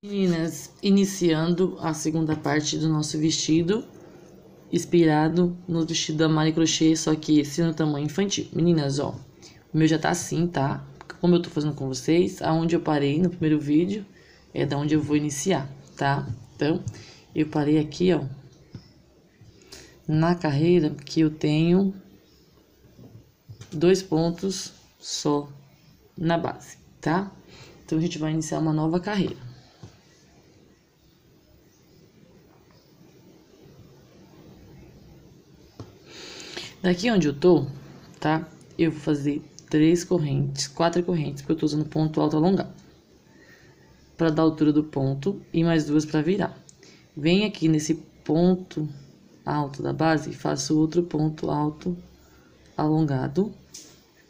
Meninas, iniciando a segunda parte do nosso vestido, inspirado no vestido da Mari Crochê, só que esse no tamanho infantil. Meninas, ó, o meu já tá assim, tá? Como eu tô fazendo com vocês, aonde eu parei no primeiro vídeo é da onde eu vou iniciar, tá? Então, eu parei aqui, ó, na carreira que eu tenho 2 pontos só na base, tá? Então, a gente vai iniciar uma nova carreira. Daqui onde eu tô, tá? Eu vou fazer 4 correntes, porque eu tô usando ponto alto alongado. Pra dar a altura do ponto e mais 2 pra virar. Venho aqui nesse ponto alto da base e faço outro ponto alto alongado,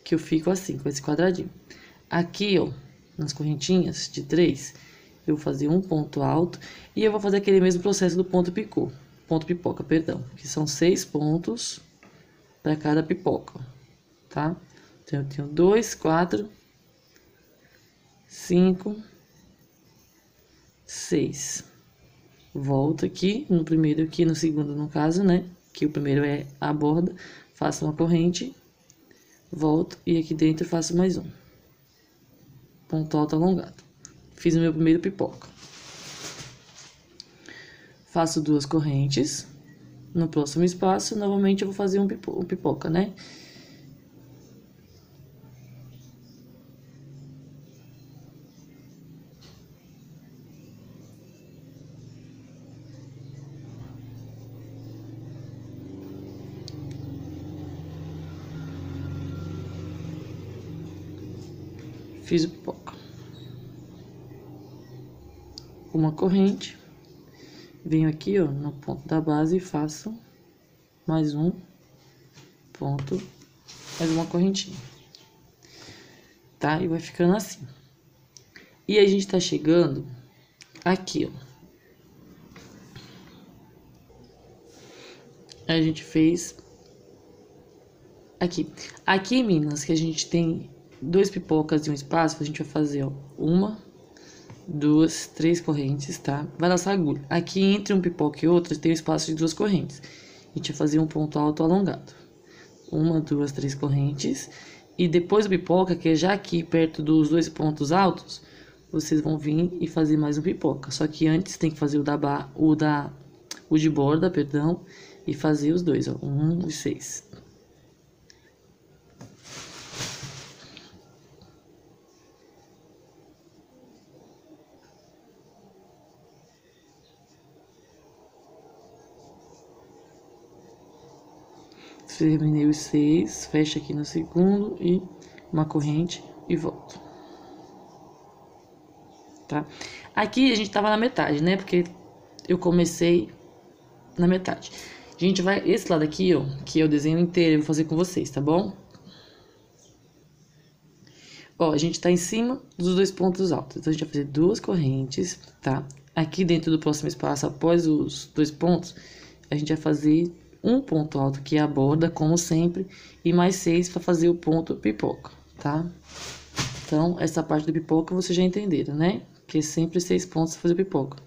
que eu fico assim, com esse quadradinho. Aqui, ó, nas correntinhas de 3, eu vou fazer um ponto alto e eu vou fazer aquele mesmo processo do ponto pipoca, perdão, que são 6 pontos para cada pipoca, tá? Então, eu tenho 2, 4, 5, 6. Volto aqui no primeiro, aqui no segundo, no caso, né? Que o primeiro é a borda, faço uma corrente, volto e aqui dentro faço mais um. Ponto alto alongado. Fiz o meu primeiro pipoca. Faço 2 correntes. No próximo espaço, novamente eu vou fazer um pipoca, né? Fiz o pipoca. Uma corrente. Venho aqui, ó, no ponto da base e faço mais um ponto, mais uma correntinha. Tá? E vai ficando assim. E a gente tá chegando aqui, ó. A gente fez aqui. Aqui, meninas, que a gente tem 2 pipocas e um espaço, a gente vai fazer, ó, 1, 2, 3 correntes, tá? Vai laçar agulha. Aqui, entre um pipoca e outro, tem o espaço de 2 correntes. A gente vai fazer um ponto alto alongado. 1, 2, 3 correntes. E depois do pipoca, que é já aqui perto dos 2 pontos altos, vocês vão vir e fazer mais um pipoca. Só que antes tem que fazer o de borda, perdão, e fazer os dois, ó, 1 e 6. Terminei os 6, fecha aqui no segundo e uma corrente e volto. Tá? Aqui a gente tava na metade, né? Porque eu comecei na metade. A gente vai, esse lado aqui, ó, que é o desenho inteiro, eu vou fazer com vocês, tá bom? Ó, a gente tá em cima dos 2 pontos altos, então a gente vai fazer 2 correntes, tá? Aqui dentro do próximo espaço, após os 2 pontos, a gente vai fazer um ponto alto, que é a borda, como sempre, e mais 6 para fazer o ponto pipoca, tá? Então, essa parte do pipoca vocês já entenderam, né? Que é sempre 6 pontos para fazer pipoca.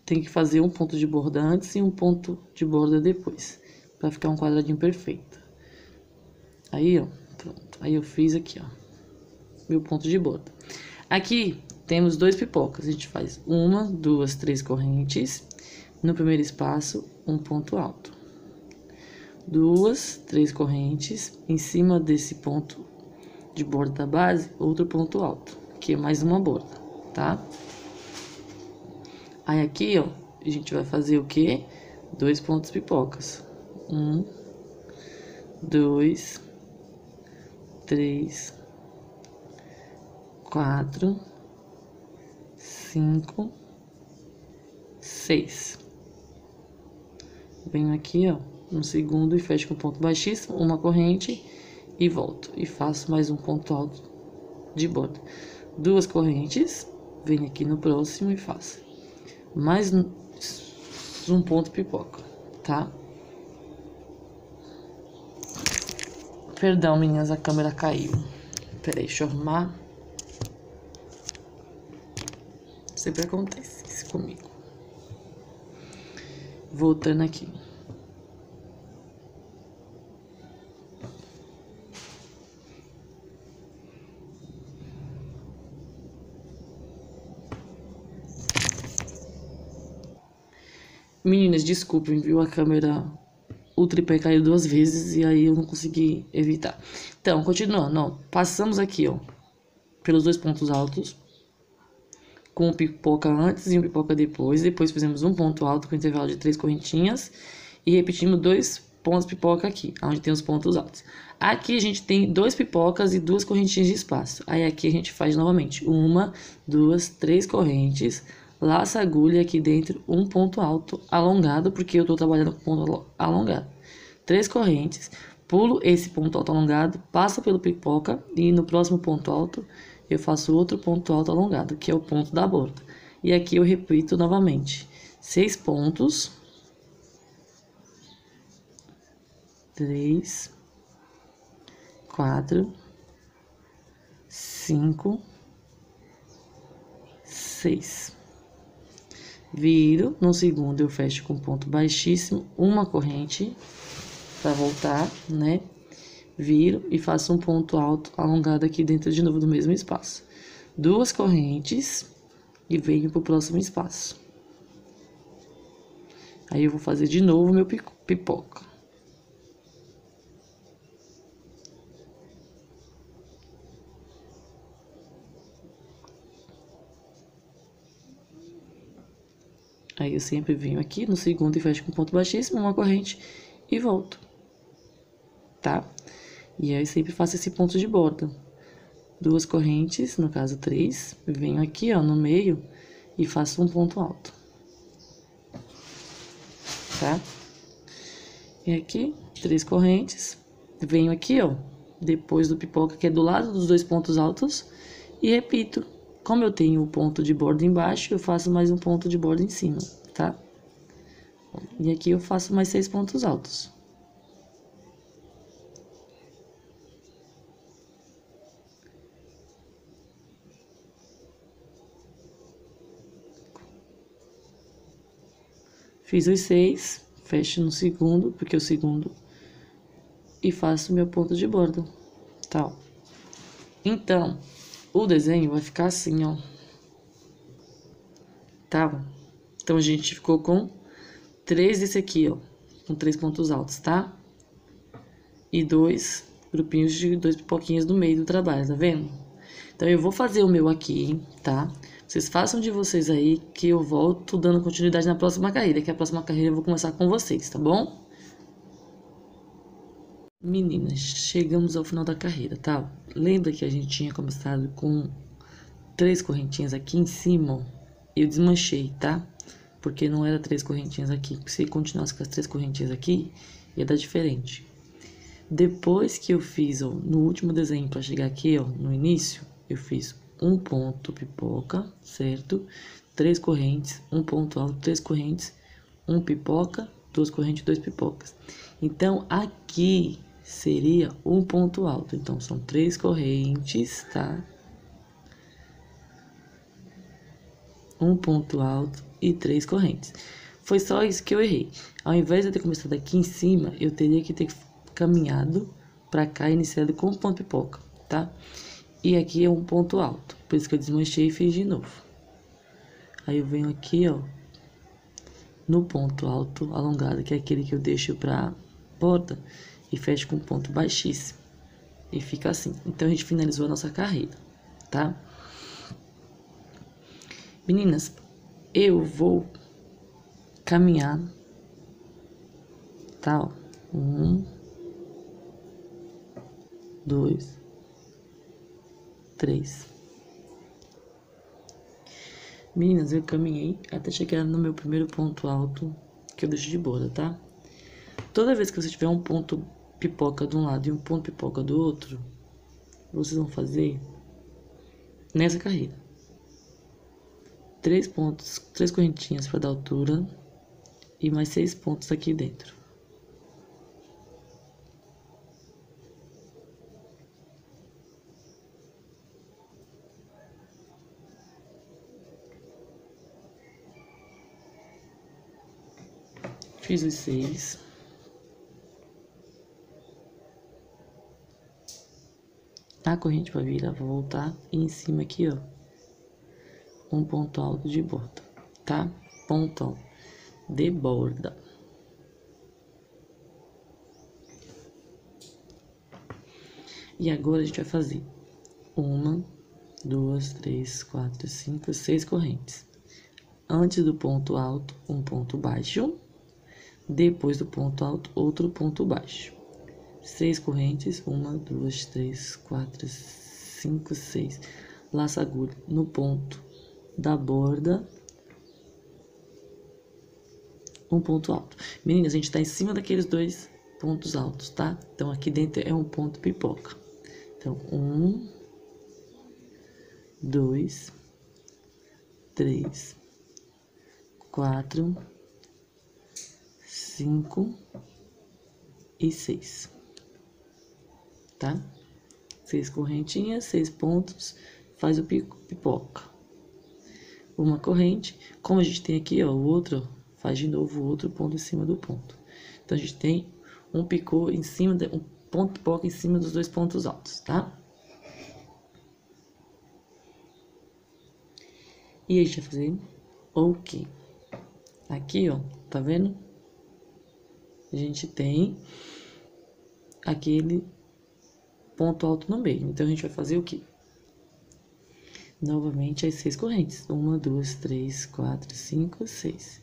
Tem que fazer um ponto de borda antes e um ponto de borda depois, para ficar um quadradinho perfeito. Aí, ó, pronto. Aí eu fiz aqui, ó, meu ponto de borda. Aqui temos 2 pipocas. A gente faz 1, 2, 3 correntes. No primeiro espaço, um ponto alto. 2, 3 correntes. Em cima desse ponto de borda da base, outro ponto alto, que é mais uma borda, tá? Aí aqui, ó, a gente vai fazer o quê? 2 pontos pipocas. 1, 2, 3, 4, 5, 6. Venho aqui, ó, no segundo e fecho com ponto baixíssimo, uma corrente e volto. E faço mais um ponto alto de borda. 2 correntes, venho aqui no próximo e faço mais um ponto pipoca, tá? Perdão, meninas, a câmera caiu. Peraí, deixa eu arrumar. Sempre acontece isso comigo. Voltando aqui. Meninas, desculpem, viu? A câmera, o tripé caiu 2 vezes e aí eu não consegui evitar. Então, continuando, ó, passamos aqui, ó, pelos 2 pontos altos, com um pipoca antes e um pipoca depois. Depois fizemos um ponto alto com intervalo de 3 correntinhas e repetimos 2 pontos pipoca aqui, onde tem os pontos altos. Aqui a gente tem 2 pipocas e 2 correntinhas de espaço. Aí aqui a gente faz novamente 1, 2, 3 correntes. Laça a agulha aqui dentro, um ponto alto alongado, porque eu tô trabalhando com ponto alongado. 3 correntes, pulo esse ponto alto alongado, passa pelo pipoca e no próximo ponto alto eu faço outro ponto alto alongado, que é o ponto da borda. E aqui eu repito novamente, 6 pontos, 3, 4, 5, 6. Viro, no segundo eu fecho com ponto baixíssimo, uma corrente para voltar, né? Viro e faço um ponto alto alongado aqui dentro de novo do mesmo espaço. 2 correntes e venho pro próximo espaço. Aí eu vou fazer de novo meu pipoca. Aí eu sempre venho aqui no segundo e fecho com ponto baixíssimo, uma corrente e volto, tá? E aí eu sempre faço esse ponto de borda. 2 correntes, no caso 3, venho aqui, ó, no meio e faço um ponto alto, tá? E aqui, 3 correntes, venho aqui, ó, depois do pipoca, que é do lado dos 2 pontos altos, e repito. Como eu tenho o ponto de borda embaixo, eu faço mais um ponto de borda em cima, tá? E aqui eu faço mais 6 pontos altos. Fiz os 6, fecho no segundo, porque o segundo, e faço meu ponto de borda, tá? Então, o desenho vai ficar assim, ó. Tá? Então, a gente ficou com 3 desse aqui, ó. Com 3 pontos altos, tá? E 2 grupinhos de 2 pipoquinhas no meio do trabalho, tá vendo? Então, eu vou fazer o meu aqui, tá? Vocês façam de vocês aí, que eu volto dando continuidade na próxima carreira. Que a próxima carreira eu vou começar com vocês, tá bom? Meninas, chegamos ao final da carreira, tá? Lembra que a gente tinha começado com 3 correntinhas aqui em cima? Eu desmanchei, tá? Porque não era 3 correntinhas aqui. Se continuasse com as 3 correntinhas aqui, ia dar diferente. Depois que eu fiz, ó, no último desenho para chegar aqui, ó, no início, eu fiz um ponto pipoca, certo? 3 correntes, um ponto alto, 3 correntes, um pipoca, 2 correntes, 2 pipocas. Então, aqui seria um ponto alto. Então, são 3 correntes, tá? Um ponto alto e 3 correntes. Foi só isso que eu errei. Ao invés de eu ter começado aqui em cima, eu teria que ter caminhado pra cá e iniciado com um ponto pipoca, tá? E aqui é um ponto alto. Por isso que eu desmanchei e fiz de novo. Aí eu venho aqui, ó, no ponto alto alongado, que é aquele que eu deixo pra borda, e fecho com um ponto baixíssimo. E fica assim. Então, a gente finalizou a nossa carreira, tá? Meninas, eu vou caminhar, tá? 1, 2, 3. Meninas, eu caminhei até chegar no meu primeiro ponto alto, que eu deixo de borda, tá? Toda vez que você tiver um ponto pipoca de um lado e um ponto pipoca do outro, vocês vão fazer nessa carreira 3 pontos, 3 correntinhas para dar altura e mais 6 pontos aqui dentro. Fiz os 6. A corrente vai virar, vou voltar e em cima aqui, ó, um ponto alto de borda, tá? Pontão de borda. E agora a gente vai fazer 1, 2, 3, 4, 5, 6 correntes. Antes do ponto alto, um ponto baixo. Depois do ponto alto, outro ponto baixo. 6 correntes, 1, 2, 3, 4, 5, 6. Laça agulha no ponto da borda, um ponto alto. Meninas, a gente tá em cima daqueles 2 pontos altos, tá? Então, aqui dentro é um ponto pipoca. Então, 1, 2, 3, 4, 5 e 6, tá? 6 correntinhas, 6 pontos, faz o pipoca. Uma corrente, como a gente tem aqui, ó, o outro, faz de novo o outro ponto em cima do ponto. Então, a gente tem um picô em cima, um ponto pipoca em cima dos 2 pontos altos, tá? E a gente vai fazer o quê? Aqui, ó, tá vendo? A gente tem aquele ponto alto no meio. Então, a gente vai fazer o quê? Novamente, as 6 correntes. 1, 2, 3, 4, 5, 6.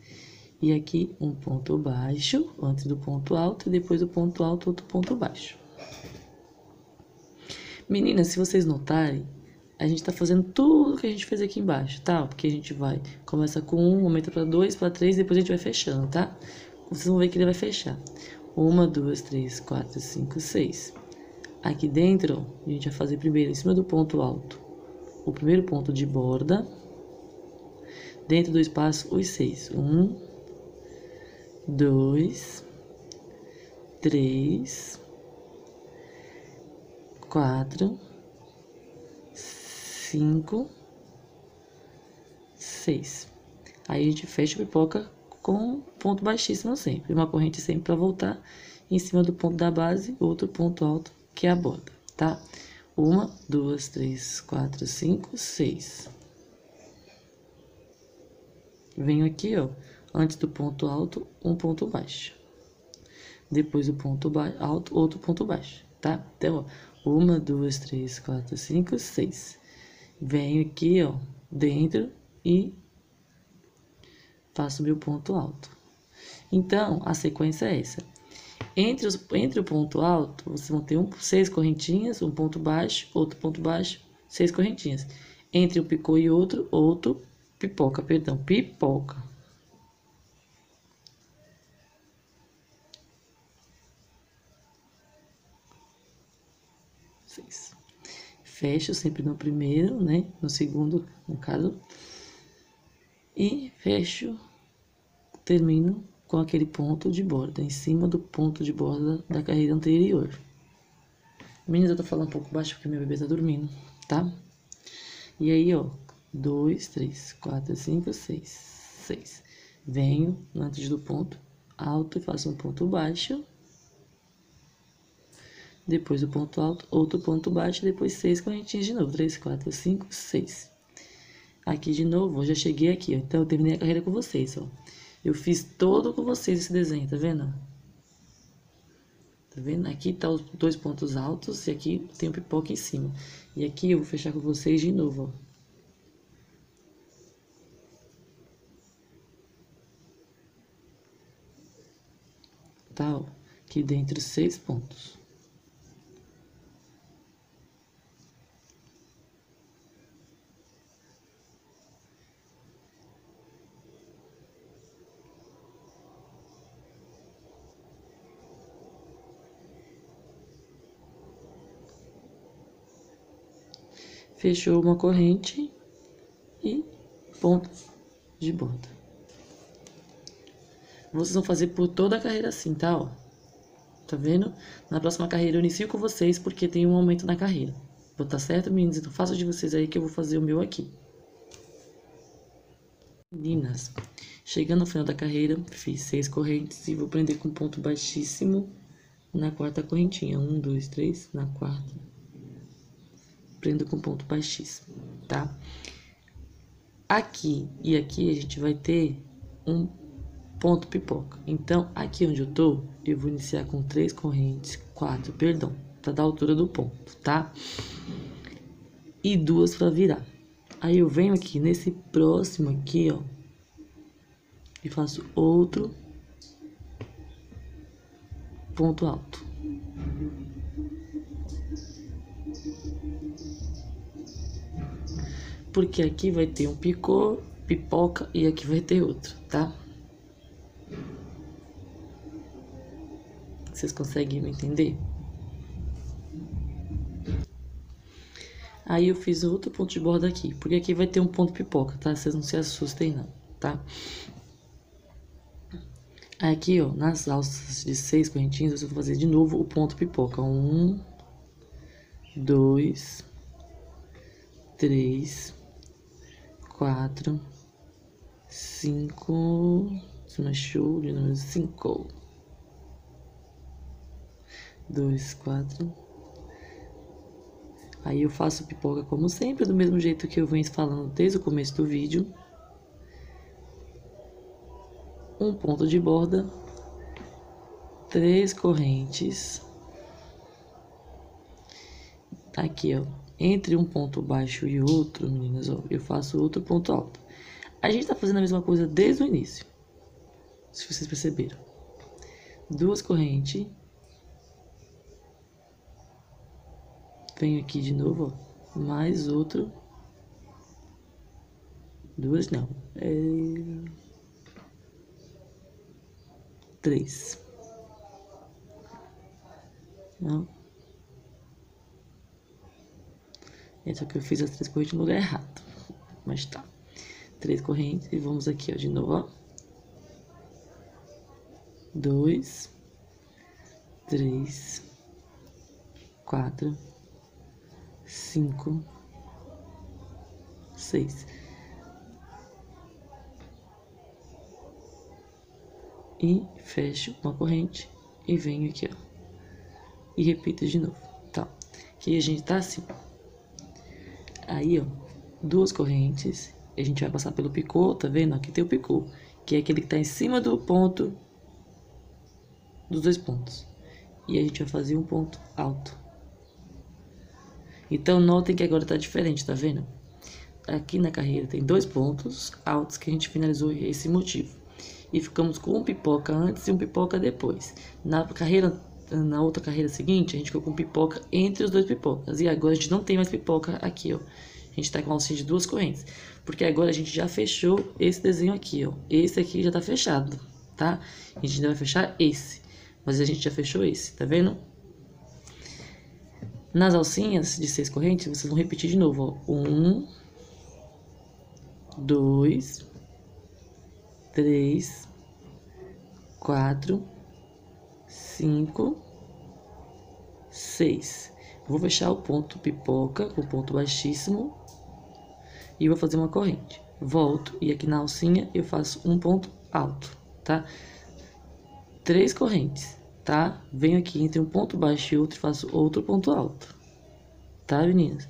E aqui, um ponto baixo, antes do ponto alto, e depois do ponto alto, outro ponto baixo. Meninas, se vocês notarem, a gente tá fazendo tudo que a gente fez aqui embaixo, tá? Porque a gente vai, começa com 1, aumenta pra 2, pra 3, depois a gente vai fechando, tá? Vocês vão ver que ele vai fechar. 1, 2, 3, 4, 5, 6. Aqui dentro, ó, a gente vai fazer primeiro, em cima do ponto alto, o primeiro ponto de borda. Dentro do espaço, os 6. 1, 2, 3, 4, 5, 6. Aí a gente fecha a pipoca com ponto baixíssimo sempre. Uma corrente sempre para voltar em cima do ponto da base, outro ponto alto que é a borda, tá? 1, 2, 3, 4, 5, 6. Venho aqui, ó, antes do ponto alto, um ponto baixo. Depois do ponto alto, outro ponto baixo, tá? Então, ó, 1, 2, 3, 4, 5, 6. Venho aqui, ó, dentro e faço meu ponto alto. Então, a sequência é essa. Entre o ponto alto, vocês vão ter 6 correntinhas, um ponto baixo, outro ponto baixo, 6 correntinhas. Entre um picô e outro pipoca, perdão, pipoca. Fecho sempre no primeiro, né? No segundo, no caso. E fecho, termino com aquele ponto de borda, em cima do ponto de borda da carreira anterior. Meninas, eu tô falando um pouco baixo porque meu bebê tá dormindo, tá? E aí, ó, 2, 3, 4, 5, 6, 6. Venho antes do ponto alto e faço um ponto baixo. Depois do ponto alto, outro ponto baixo, depois 6 correntinhas de novo. 3, 4, 5, 6. Aqui de novo, eu já cheguei aqui, ó. Então, eu terminei a carreira com vocês, ó. Eu fiz todo com vocês esse desenho, tá vendo? Tá vendo? Aqui tá os 2 pontos altos e aqui tem o pipoca em cima. E aqui eu vou fechar com vocês de novo, ó. Tá, ó. Aqui dentro 6 pontos. Fechou uma corrente e ponto de borda. Vocês vão fazer por toda a carreira assim, tá? Ó. Tá vendo? Na próxima carreira eu inicio com vocês porque tem um aumento na carreira. Tá certo, meninas? Então faço de vocês aí que eu vou fazer o meu aqui. Meninas, Chegando ao final da carreira, fiz 6 correntes e vou prender com ponto baixíssimo na quarta correntinha. 1, 2, 3, na quarta. Prendo com ponto baixíssimo, tá? Aqui e aqui a gente vai ter um ponto pipoca. Então, aqui onde eu tô, eu vou iniciar com 3 correntes, 4, perdão, pra dar a altura do ponto, tá? E 2 pra virar. Aí eu venho aqui nesse próximo aqui, ó, e faço outro ponto alto. Porque aqui vai ter um picô, pipoca e aqui vai ter outro, tá? Vocês conseguem me entender? Aí eu fiz outro ponto de borda aqui, porque aqui vai ter um ponto pipoca, tá? Vocês não se assustem não, tá? Aqui, ó, nas alças de 6 correntinhas, eu vou fazer de novo o ponto pipoca. 1, 2, 3, 4, 5, se não achou, de número 5. 2, 4. Aí eu faço pipoca como sempre, do mesmo jeito que eu venho falando desde o começo do vídeo. Um ponto de borda, 3 correntes. Aqui, ó, entre um ponto baixo e outro, meninas, ó, eu faço outro ponto alto. A gente tá fazendo a mesma coisa desde o início, se vocês perceberam. 2 correntes. Venho aqui de novo, ó, mais outro. 2 não, 3. Não. Só que eu fiz as 3 correntes no lugar errado. Mas tá. 3 correntes e vamos aqui, ó, de novo, ó. 2, 3, 4, 5, 6. E fecho uma corrente e venho aqui, ó. E repito de novo, tá? Aqui a gente tá assim. Aí, ó, 2 correntes. A gente vai passar pelo picô, tá vendo? Aqui tem o picô, que é aquele que tá em cima do ponto dos 2 pontos. E a gente vai fazer um ponto alto. Então, notem que agora tá diferente, tá vendo? Aqui na carreira tem 2 pontos altos que a gente finalizou esse motivo. E ficamos com um pipoca antes e um pipoca depois. Na outra carreira seguinte, a gente ficou com pipoca entre os 2 pipocas. E agora a gente não tem mais pipoca aqui, ó. A gente tá com a alcinha de 2 correntes. Porque agora a gente já fechou esse desenho aqui, ó. Esse aqui já tá fechado, tá? A gente ainda vai fechar esse. Mas a gente já fechou esse, tá vendo? Nas alcinhas de 6 correntes, vocês vão repetir de novo, ó. 1, 2, 3, 4, 5, 6. Vou fechar o ponto pipoca com ponto baixíssimo e vou fazer uma corrente. Volto e aqui na alcinha eu faço um ponto alto, tá? 3 correntes, tá? Venho aqui entre um ponto baixo e outro e faço outro ponto alto, tá, meninas?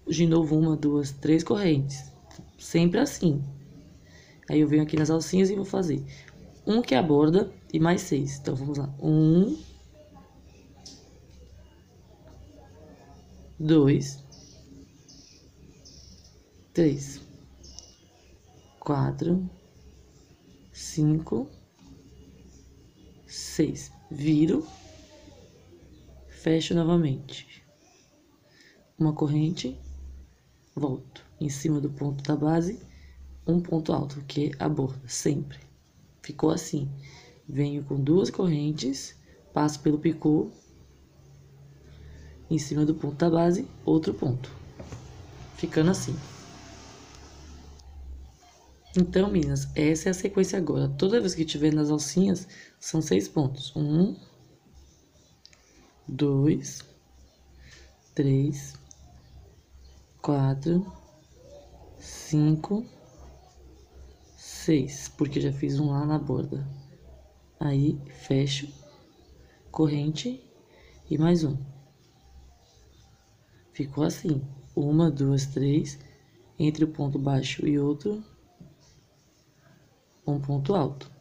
De novo, 1, 2, 3 correntes, sempre assim. Aí eu venho aqui nas alcinhas e vou fazer um que é a borda e mais 6. Então, vamos lá. 1, 2, 3, 4, 5, 6. Viro, fecho novamente. Uma corrente, volto. Em cima do ponto da base, um ponto alto, que é a borda, sempre. Ficou assim. Venho com 2 correntes, passo pelo picô, em cima do ponto da base, outro ponto. Ficando assim. Então, meninas, essa é a sequência agora. Toda vez que tiver nas alcinhas, são 6 pontos. 1, 2, 3, 4, 5, 6, porque eu já fiz um lá na borda. Aí, fecho, corrente e mais um. Ficou assim, 1, 2, 3, entre o ponto baixo e outro, um ponto alto.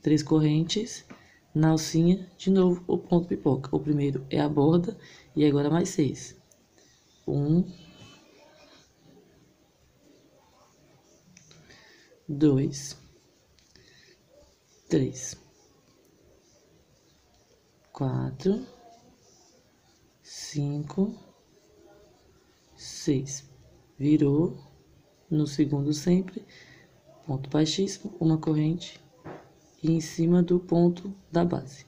3 correntes, na alcinha, de novo, o ponto pipoca. O primeiro é a borda, e agora mais 6. 1, 2, 3, 4, 5, 6. Virou, no segundo sempre, ponto baixíssimo, uma corrente, e em cima do ponto da base.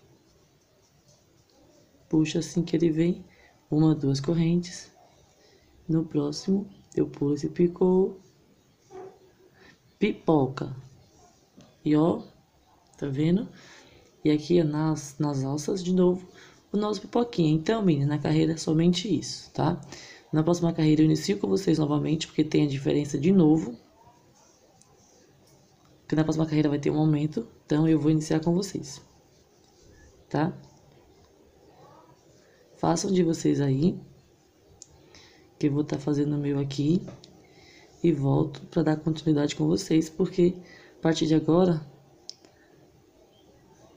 Puxa assim que ele vem, 1, 2 correntes. No próximo, eu pulo esse picô, pipoca. E ó, tá vendo? E aqui, ó, nas alças, de novo, o nosso pipoquinha. Então, menina, na carreira é somente isso, tá? Na próxima carreira eu inicio com vocês novamente, porque tem a diferença de novo. Porque na próxima carreira vai ter um aumento, então eu vou iniciar com vocês, tá? Façam de vocês aí, que eu vou estar fazendo o meu aqui, e volto para dar continuidade com vocês, porque a partir de agora,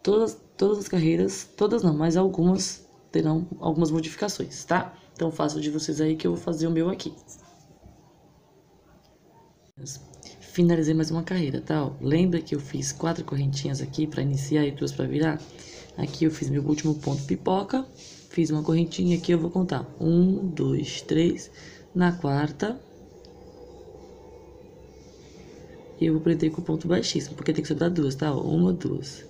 todas as carreiras, todas não, mas algumas terão algumas modificações, tá? Então façam de vocês aí que eu vou fazer o meu aqui. Finalizei mais uma carreira, tá? Ó, lembra que eu fiz 4 correntinhas aqui para iniciar e 2 para virar? Aqui eu fiz meu último ponto pipoca, fiz uma correntinha aqui, eu vou contar 1, 2, 3, na quarta e eu vou prender com o ponto baixíssimo, porque tem que sobrar 2, tá? Ó, 1, 2.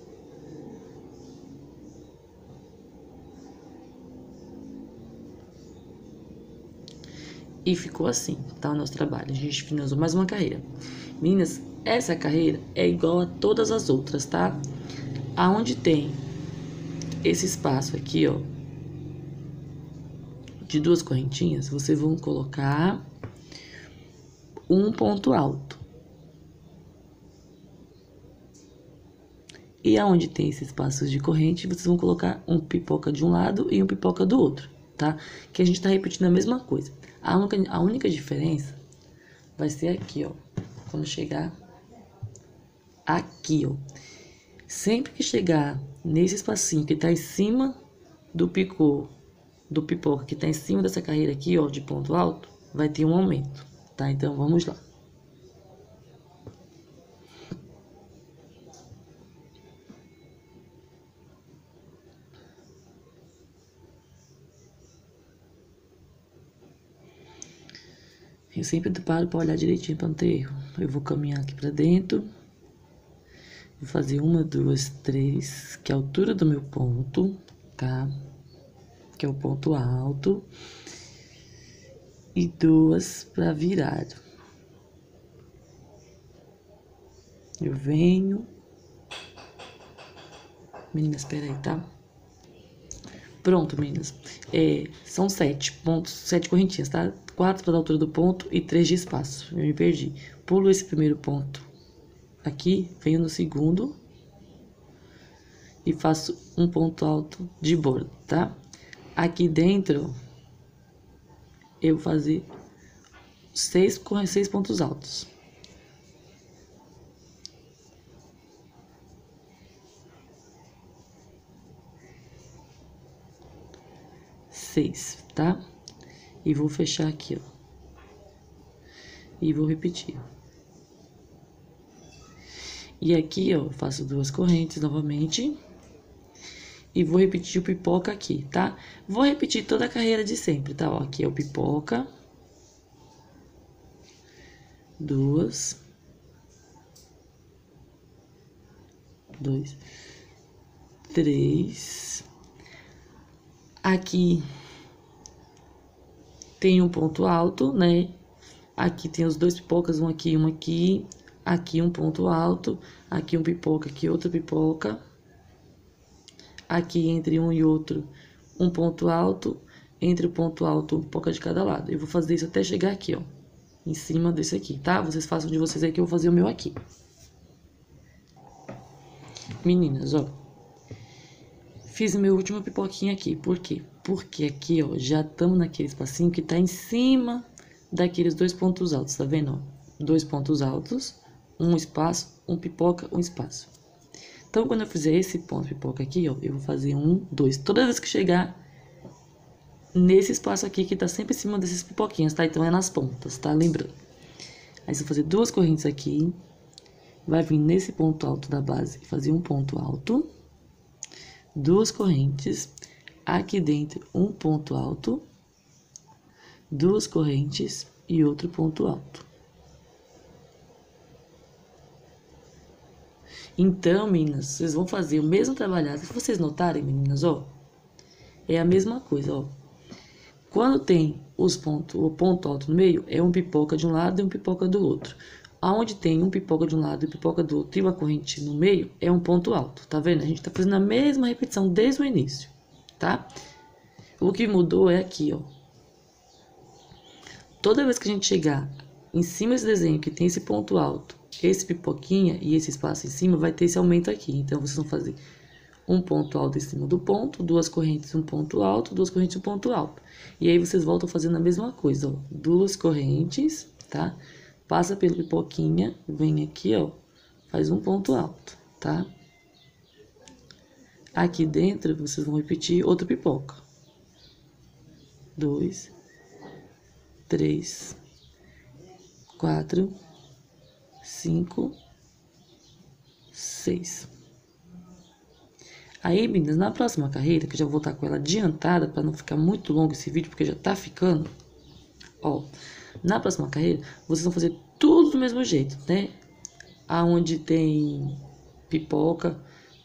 E ficou assim, tá? O nosso trabalho. A gente finalizou mais uma carreira. Meninas, essa carreira é igual a todas as outras, tá? Aonde tem esse espaço aqui, ó, de 2 correntinhas, vocês vão colocar um ponto alto. E aonde tem esses espaços de corrente, vocês vão colocar um pipoca de um lado e um pipoca do outro, tá? Que a gente tá repetindo a mesma coisa. A única diferença vai ser aqui, ó. Quando chegar aqui, ó. Sempre que chegar nesse espacinho que tá em cima do pipoca, que tá em cima dessa carreira aqui, ó, de ponto alto, vai ter um aumento, tá? Então, vamos lá. Eu sempre paro para olhar direitinho para não ter erro. Eu vou caminhar aqui para dentro. Vou fazer 1, 2, 3, que é a altura do meu ponto, tá? Que é o ponto alto. E 2 para virar. Eu venho. Meninas, espera aí, tá? Pronto, meninas. São 7 pontos, 7 correntinhas, tá? 4 para a altura do ponto e 3 de espaço. Eu me perdi. Pulo esse primeiro ponto aqui, venho no segundo e faço um ponto alto de borda, tá? Aqui dentro, eu vou fazer 6 pontos altos. Tá? E vou fechar aqui, ó. E vou repetir. E aqui, ó, faço 2 correntes novamente. E vou repetir o pipoca aqui, tá? Vou repetir toda a carreira de sempre, tá? Ó, aqui é o pipoca. 2. 2. 3. Aqui tem um ponto alto, né? Aqui tem os 2 pipocas, um aqui e um aqui. Aqui um ponto alto, aqui um pipoca, aqui outra pipoca. Aqui entre um e outro, um ponto alto. Entre o ponto alto, um pipoca de cada lado. Eu vou fazer isso até chegar aqui, ó. Em cima desse aqui, tá? Vocês façam de vocês aí que eu vou fazer o meu aqui. Meninas, ó. Fiz meu último pipoquinho aqui. Por quê? Porque aqui, ó, já estamos naquele espacinho que tá em cima daqueles 2 pontos altos, tá vendo, ó? 2 pontos altos, um espaço, um pipoca, um espaço. Então, quando eu fizer esse ponto pipoca aqui, ó, eu vou fazer 1, 2. Toda vez que chegar nesse espaço aqui, que tá sempre em cima desses pipoquinhos, tá? Então, é nas pontas, tá? Lembrando. Aí, você vai fazer 2 correntes aqui. Vai vir nesse ponto alto da base e fazer um ponto alto. 2 correntes. Aqui dentro, um ponto alto. 2 correntes e outro ponto alto. Então, meninas, vocês vão fazer o mesmo trabalhado. Se vocês notarem, meninas, ó, é a mesma coisa, ó. Quando tem o ponto alto no meio, é um pipoca de um lado e um pipoca do outro. Aonde tem um pipoca de um lado e pipoca do outro e uma corrente no meio, é um ponto alto, tá vendo? A gente tá fazendo a mesma repetição desde o início, tá? O que mudou é aqui, ó. Toda vez que a gente chegar em cima desse desenho que tem esse ponto alto, esse pipoquinha e esse espaço em cima, vai ter esse aumento aqui. Então, vocês vão fazer um ponto alto em cima do ponto, 2 correntes, um ponto alto, 2 correntes, um ponto alto. E aí, vocês voltam fazendo a mesma coisa, ó. 2 correntes, tá? Passa pelo pipoquinha, vem aqui, ó, faz um ponto alto, tá? Aqui dentro, vocês vão repetir outro pipoca. 2, 3, 4, 5, 6. Aí, meninas, na próxima carreira, que eu já vou estar com ela adiantada, para não ficar muito longo esse vídeo, porque já tá ficando, ó, na próxima carreira, vocês vão fazer tudo do mesmo jeito, né? Aonde tem pipoca,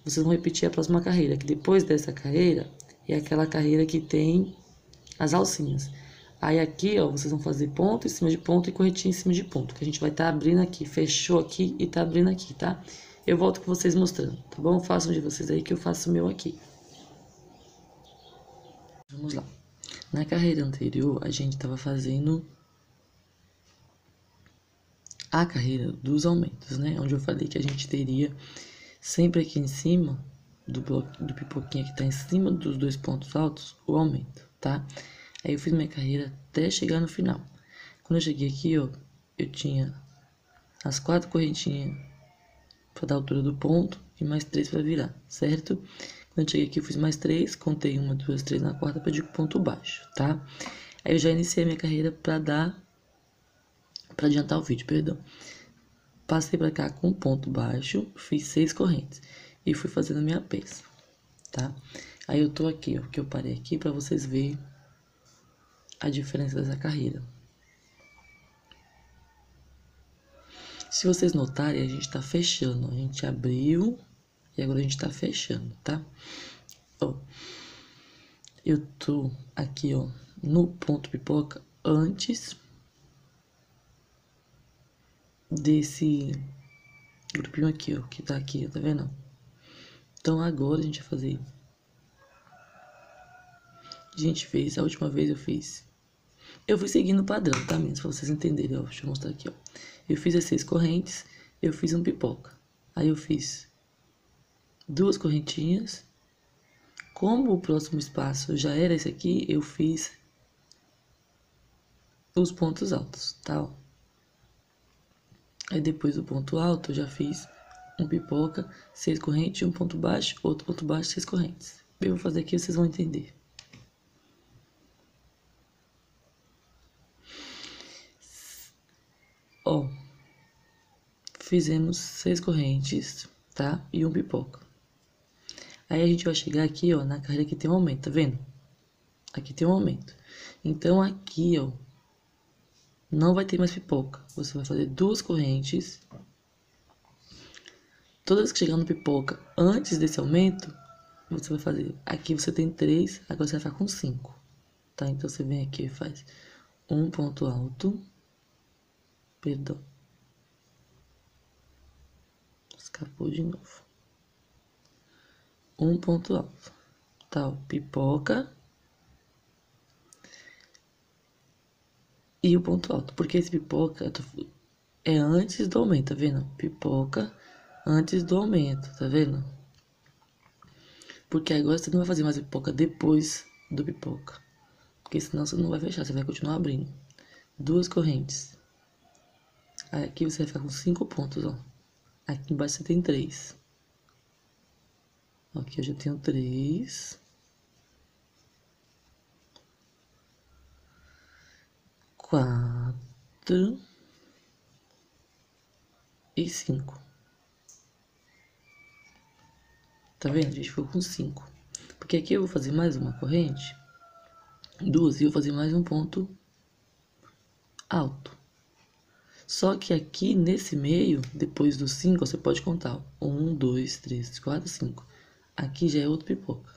vocês vão repetir a próxima carreira, que depois dessa carreira, é aquela carreira que tem as alcinhas. Aí aqui, ó, vocês vão fazer ponto em cima de ponto e corretinha em cima de ponto, que a gente vai estar abrindo aqui, fechou aqui e tá abrindo aqui, tá? Eu volto com vocês mostrando, tá bom? Façam de vocês aí que eu faço o meu aqui. Vamos lá. Na carreira anterior, a gente tava fazendo a carreira dos aumentos, né? Onde eu falei que a gente teria sempre aqui em cima do pipoquinha que tá em cima dos 2 pontos altos, o aumento, tá? Aí eu fiz minha carreira até chegar no final. Quando eu cheguei aqui, ó, eu tinha as 4 correntinhas para dar a altura do ponto e mais 3 para virar, certo? Quando eu cheguei aqui, eu fiz mais 3, contei 1, 2, 3 na quarta, perdi o ponto baixo, tá? Aí eu já iniciei a minha carreira para adiantar o vídeo, perdão. Passei para cá com ponto baixo, fiz 6 correntes e fui fazendo a minha peça, tá? Aí eu tô aqui, ó, que eu parei aqui para vocês verem a diferença dessa carreira. Se vocês notarem, a gente tá fechando, a gente abriu e agora a gente tá fechando, tá? Ó, eu tô aqui, ó, no ponto pipoca antes desse grupinho aqui, ó, que tá aqui, ó, tá vendo? Então agora a gente vai fazer. A gente fez, a última vez eu fiz. Eu fui seguindo o padrão, tá, meninas? Pra vocês entenderem, ó. Deixa eu mostrar aqui, ó. Eu fiz as 6 correntes, eu fiz um pipoca. Aí eu fiz 2 correntinhas. Como o próximo espaço já era esse aqui, eu fiz os pontos altos, tá? Ó. Aí depois do ponto alto, eu já fiz um pipoca, 6 correntes, um ponto baixo, outro ponto baixo, 6 correntes. Eu vou fazer aqui, vocês vão entender. Ó, fizemos 6 correntes, tá? E um pipoca. Aí a gente vai chegar aqui, ó, na carreira que tem um aumento, tá vendo? Aqui tem um aumento. Então aqui, ó, não vai ter mais pipoca. Você vai fazer 2 correntes. Todas as que chegar no pipoca antes desse aumento, você vai fazer. Aqui você tem 3, agora você vai ficar com 5, tá? Então você vem aqui e faz um ponto alto. Perdão. Escapou de novo. Um ponto alto. Tá, ó, pipoca. E o ponto alto. Porque esse pipoca é antes do aumento, tá vendo? Pipoca antes do aumento, tá vendo? Porque agora você não vai fazer mais pipoca depois do pipoca. Porque senão você não vai fechar, você vai continuar abrindo. 2 correntes. Aí aqui você vai ficar com 5 pontos, ó. Aqui embaixo você tem 3. Aqui eu já tenho 3. 4 e 5. Tá vendo? A gente ficou com 5. Porque aqui eu vou fazer mais uma corrente. 2 e eu vou fazer mais um ponto alto. Só que aqui nesse meio, depois do 5, você pode contar. 1, 2, 3, 4, 5. Aqui já é outro pipoca.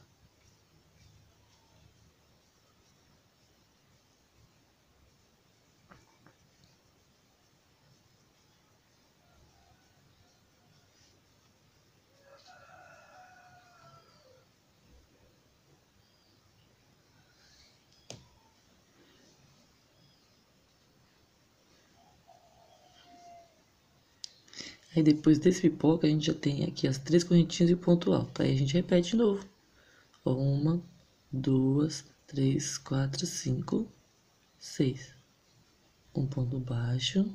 Aí depois desse pipoca, a gente já tem aqui as 3 correntinhas e o ponto alto. Aí a gente repete de novo. 1, 2, 3, 4, 5, 6. Um ponto baixo.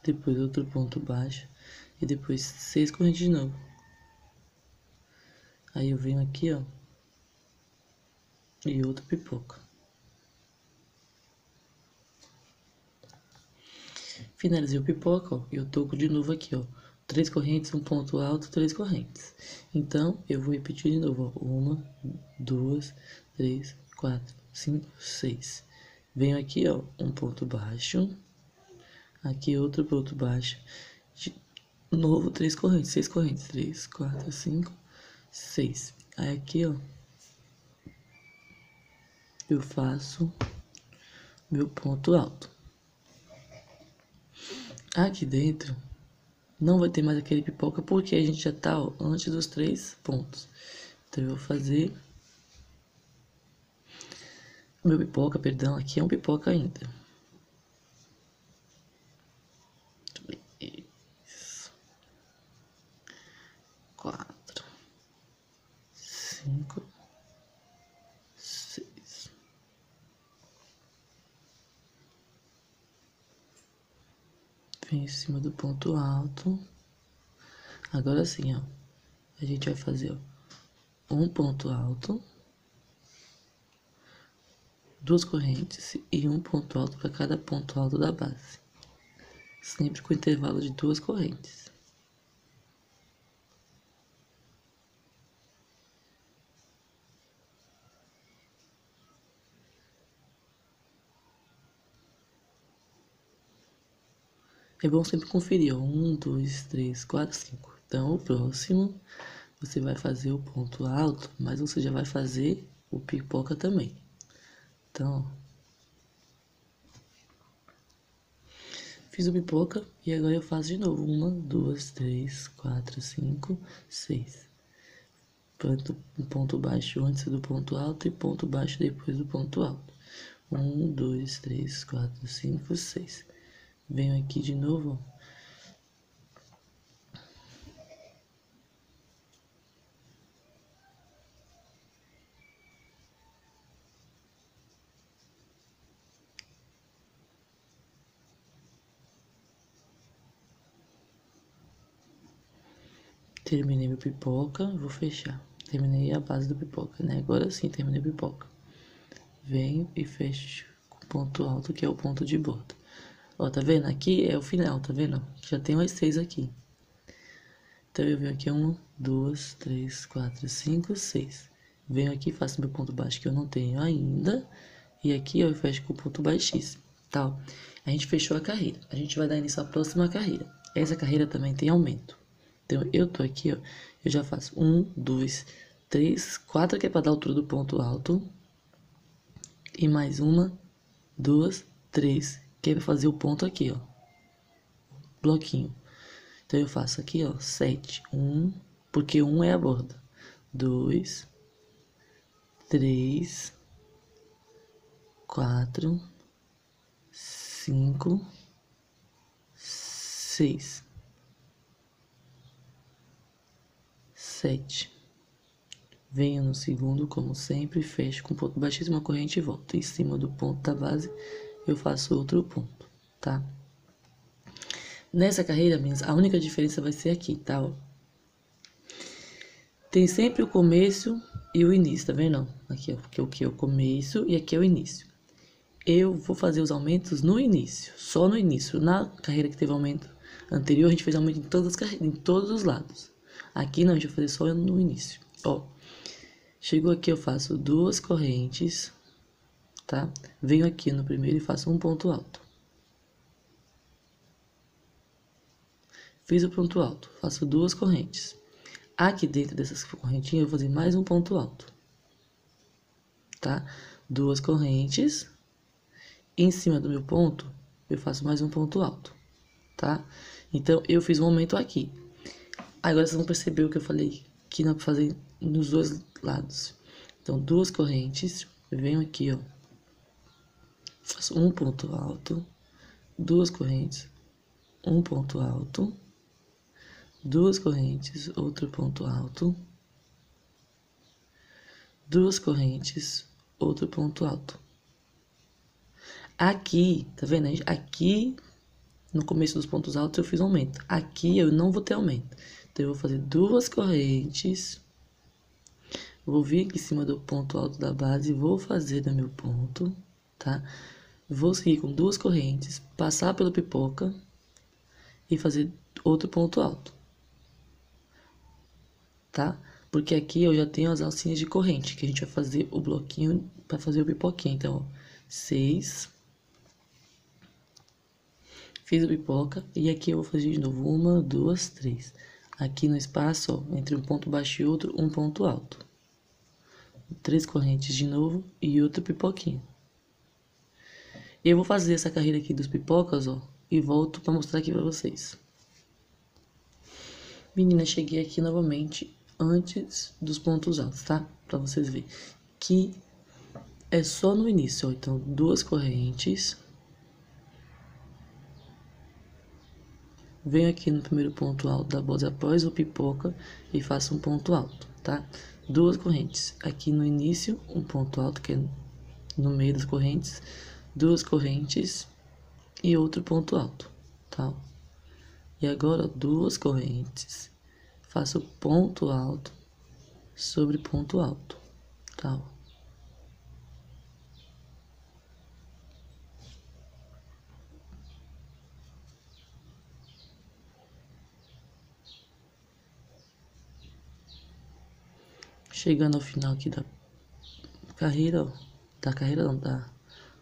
Depois outro ponto baixo. E depois 6 correntes de novo. Aí eu venho aqui, ó. E outro pipoca. Finalizei o pipoca, ó. E eu toco de novo aqui, ó. 3 correntes, um ponto alto, 3 correntes. Então, eu vou repetir de novo, ó. 1, 2, 3, 4, 5, 6. Venho aqui, ó. Um ponto baixo. Aqui outro ponto baixo. De novo, 3 correntes, 6 correntes. 3, 4, 5, 6. Aí aqui, ó. Eu faço meu ponto alto. Aqui dentro não vai ter mais aquele pipoca porque a gente já tá, ó, antes dos 3 pontos. Então eu vou fazer meu pipoca, perdão, aqui é um pipoca ainda. 3, 4, 5, 6. Vem em cima do ponto alto. Agora sim, ó. A gente vai fazer, ó, um ponto alto, 2 correntes e um ponto alto para cada ponto alto da base. Sempre com intervalo de 2 correntes. É bom sempre conferir, ó. 1, 2, 3, 4, 5. Então, o próximo, você vai fazer o ponto alto, mas você já vai fazer o pipoca também. Então, fiz o pipoca e agora eu faço de novo. 1, 2, 3, 4, 5, 6. Ponto baixo antes do ponto alto e ponto baixo depois do ponto alto. 1, 2, 3, 4, 5, 6. Venho aqui de novo, ó. Terminei meu pipoca, vou fechar. Terminei a base do pipoca, né? Agora sim, terminei a pipoca. Venho e fecho com ponto alto, que é o ponto de borda. Ó, tá vendo? Aqui é o final, tá vendo? Já tem mais 6 aqui. Então eu venho aqui 1, 2, 3, 4, 5, 6. Venho aqui, faço meu ponto baixo que eu não tenho ainda. E aqui eu fecho com o ponto baixíssimo, tá? A gente fechou a carreira. A gente vai dar início à próxima carreira. Essa carreira também tem aumento. Então eu tô aqui, ó. Eu já faço 1, 2, 3, 4 que é pra dar a altura do ponto alto. E mais 1, 2, 3 que é pra fazer o ponto aqui, ó. Bloquinho. Então eu faço aqui, ó, 7, 1, porque 1 é a borda. 2, 3, 4, 5, 6, 7. Venho no segundo, como sempre, fecho com ponto baixíssimo a corrente e volto. Em cima do ponto da base, eu faço outro ponto, tá? Nessa carreira, meninas, a única diferença vai ser aqui, tá? Ó. Tem sempre o começo e o início, tá vendo? Aqui, ó, porque aqui é o começo e aqui é o início. Eu vou fazer os aumentos no início, só no início. Na carreira que teve aumento anterior, a gente fez aumento em todas as em todos os lados. Aqui não, a gente vai fazer só no início. Ó, chegou aqui, eu faço duas correntes, tá? Venho aqui no primeiro e faço um ponto alto. Fiz o ponto alto, faço duas correntes. Aqui dentro dessas correntinhas, eu vou fazer mais um ponto alto, tá? Duas correntes. Em cima do meu ponto, eu faço mais um ponto alto, tá? Então, eu fiz um aumento aqui. Agora, vocês vão perceber o que eu falei, que dá pra fazer nos dois lados. Então, duas correntes, venho aqui, ó. Faço um ponto alto, duas correntes, um ponto alto, duas correntes, outro ponto alto, duas correntes, outro ponto alto. Aqui, tá vendo? Aqui, no começo dos pontos altos, eu fiz aumento. Aqui, eu não vou ter aumento. Então, eu vou fazer duas correntes. Vou vir aqui em cima do ponto alto da base, vou fazer do meu ponto, tá? Vou seguir com duas correntes, passar pela pipoca e fazer outro ponto alto, tá? Porque aqui eu já tenho as alcinhas de corrente, que a gente vai fazer o bloquinho para fazer o pipoquinho. Então, ó, 6. Fiz a pipoca e aqui eu vou fazer de novo 1, 2, 3. Aqui no espaço, ó, entre um ponto baixo e outro, um ponto alto. 3 correntes de novo e outra pipoquinha. Eu vou fazer essa carreira aqui dos pipocas, ó, e volto para mostrar aqui para vocês. Menina, cheguei aqui novamente antes dos pontos altos, tá? Para vocês verem que é só no início, ó. Então, duas correntes. Venho aqui no primeiro ponto alto da base após o pipoca e faço um ponto alto, tá? Duas correntes. Aqui no início, um ponto alto, que é no meio das correntes. Duas correntes e outro ponto alto, tá? E agora, duas correntes. Faço ponto alto sobre ponto alto, tá? Chegando ao final aqui da carreira, ó,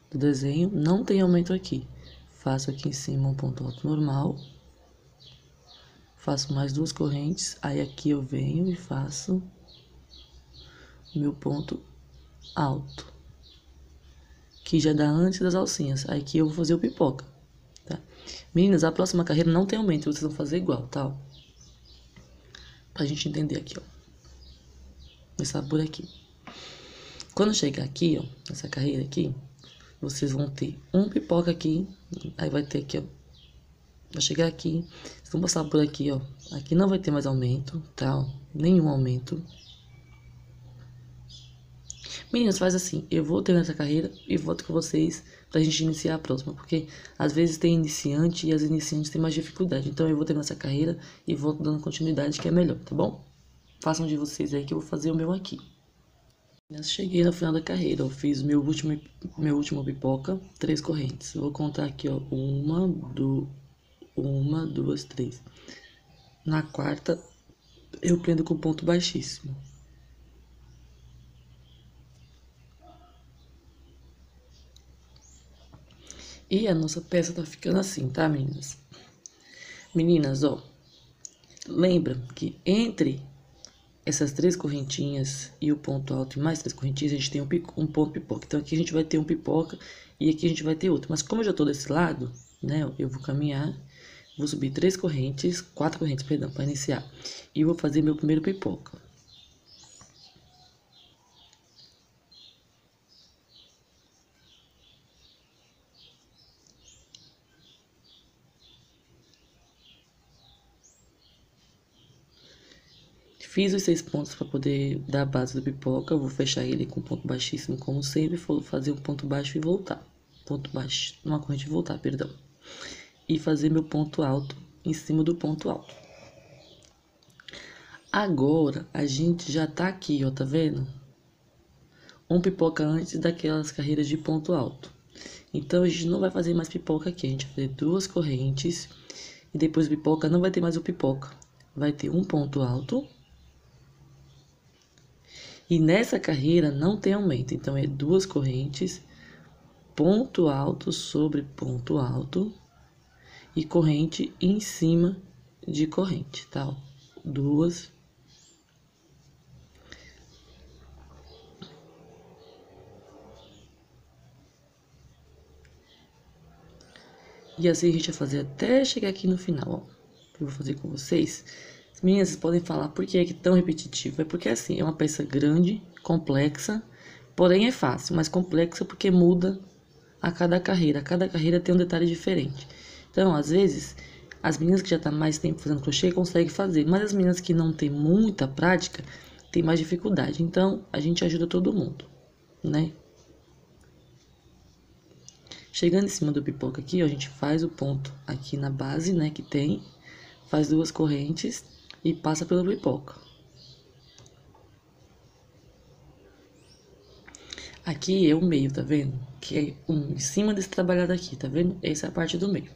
do desenho, não tem aumento aqui. Faço aqui em cima um ponto alto normal. Faço mais duas correntes, aí aqui eu venho e faço meu ponto alto, que já dá antes das alcinhas. Aí aqui eu vou fazer o pipoca, tá? Meninas, a próxima carreira não tem aumento, vocês vão fazer igual, tá? Pra gente entender aqui, ó. Começar por aqui. Quando chegar aqui, ó, nessa carreira aqui, vocês vão ter um pipoca aqui, aí vai ter aqui, ó. Vai chegar aqui, vocês vão passar por aqui, ó. Aqui não vai ter mais aumento, tá? Ó, nenhum aumento. Meninas, faz assim, eu vou ter essa carreira e volto com vocês pra gente iniciar a próxima, porque às vezes tem iniciante e as iniciantes têm mais dificuldade. Então eu vou ter essa carreira e volto dando continuidade, que é melhor, tá bom? Façam de vocês aí que eu vou fazer o meu aqui. Cheguei no final da carreira, eu fiz meu último pipoca, 3 correntes. Vou contar aqui, ó, uma, duas, 3. Na quarta, eu prendo com ponto baixíssimo. E a nossa peça tá ficando assim, tá, meninas? Meninas, ó, lembra que entre essas 3 correntinhas e o ponto alto e mais 3 correntinhas, a gente tem um ponto pipoca. Então, aqui a gente vai ter um pipoca e aqui a gente vai ter outro. Mas como eu já tô desse lado, né, eu vou caminhar, vou subir 4 correntes, perdão, para iniciar. E vou fazer meu primeiro pipoca. Fiz os 6 pontos para poder dar a base do pipoca. Eu vou fechar ele com ponto baixíssimo, como sempre. Vou fazer um ponto baixo e voltar. Ponto baixo, uma corrente e voltar, perdão. E fazer meu ponto alto em cima do ponto alto. Agora, a gente já tá aqui, ó, tá vendo? Um pipoca antes daquelas carreiras de ponto alto. Então, a gente não vai fazer mais pipoca aqui. A gente vai fazer 2 correntes. E depois pipoca não vai ter mais o pipoca. Vai ter um ponto alto. E nessa carreira não tem aumento. Então, é 2 correntes, ponto alto sobre ponto alto. E corrente em cima de corrente, tá? 2. E assim a gente vai fazer até chegar aqui no final, ó. Eu vou fazer com vocês. As meninas, vocês podem falar por que é que tão repetitivo. É porque assim, é uma peça grande, complexa, porém é fácil, mas complexa porque muda a cada carreira. Cada carreira tem um detalhe diferente. Então, às vezes, as meninas que já estão mais tempo fazendo crochê conseguem fazer, mas as meninas que não têm muita prática têm mais dificuldade. Então, a gente ajuda todo mundo, né? Chegando em cima do pipoca aqui, ó, a gente faz o ponto aqui na base, né, que tem, faz 2 correntes e passa pelo pipoca. Aqui é o meio, tá vendo? Que é em cima desse trabalhado aqui, tá vendo? Essa é a parte do meio.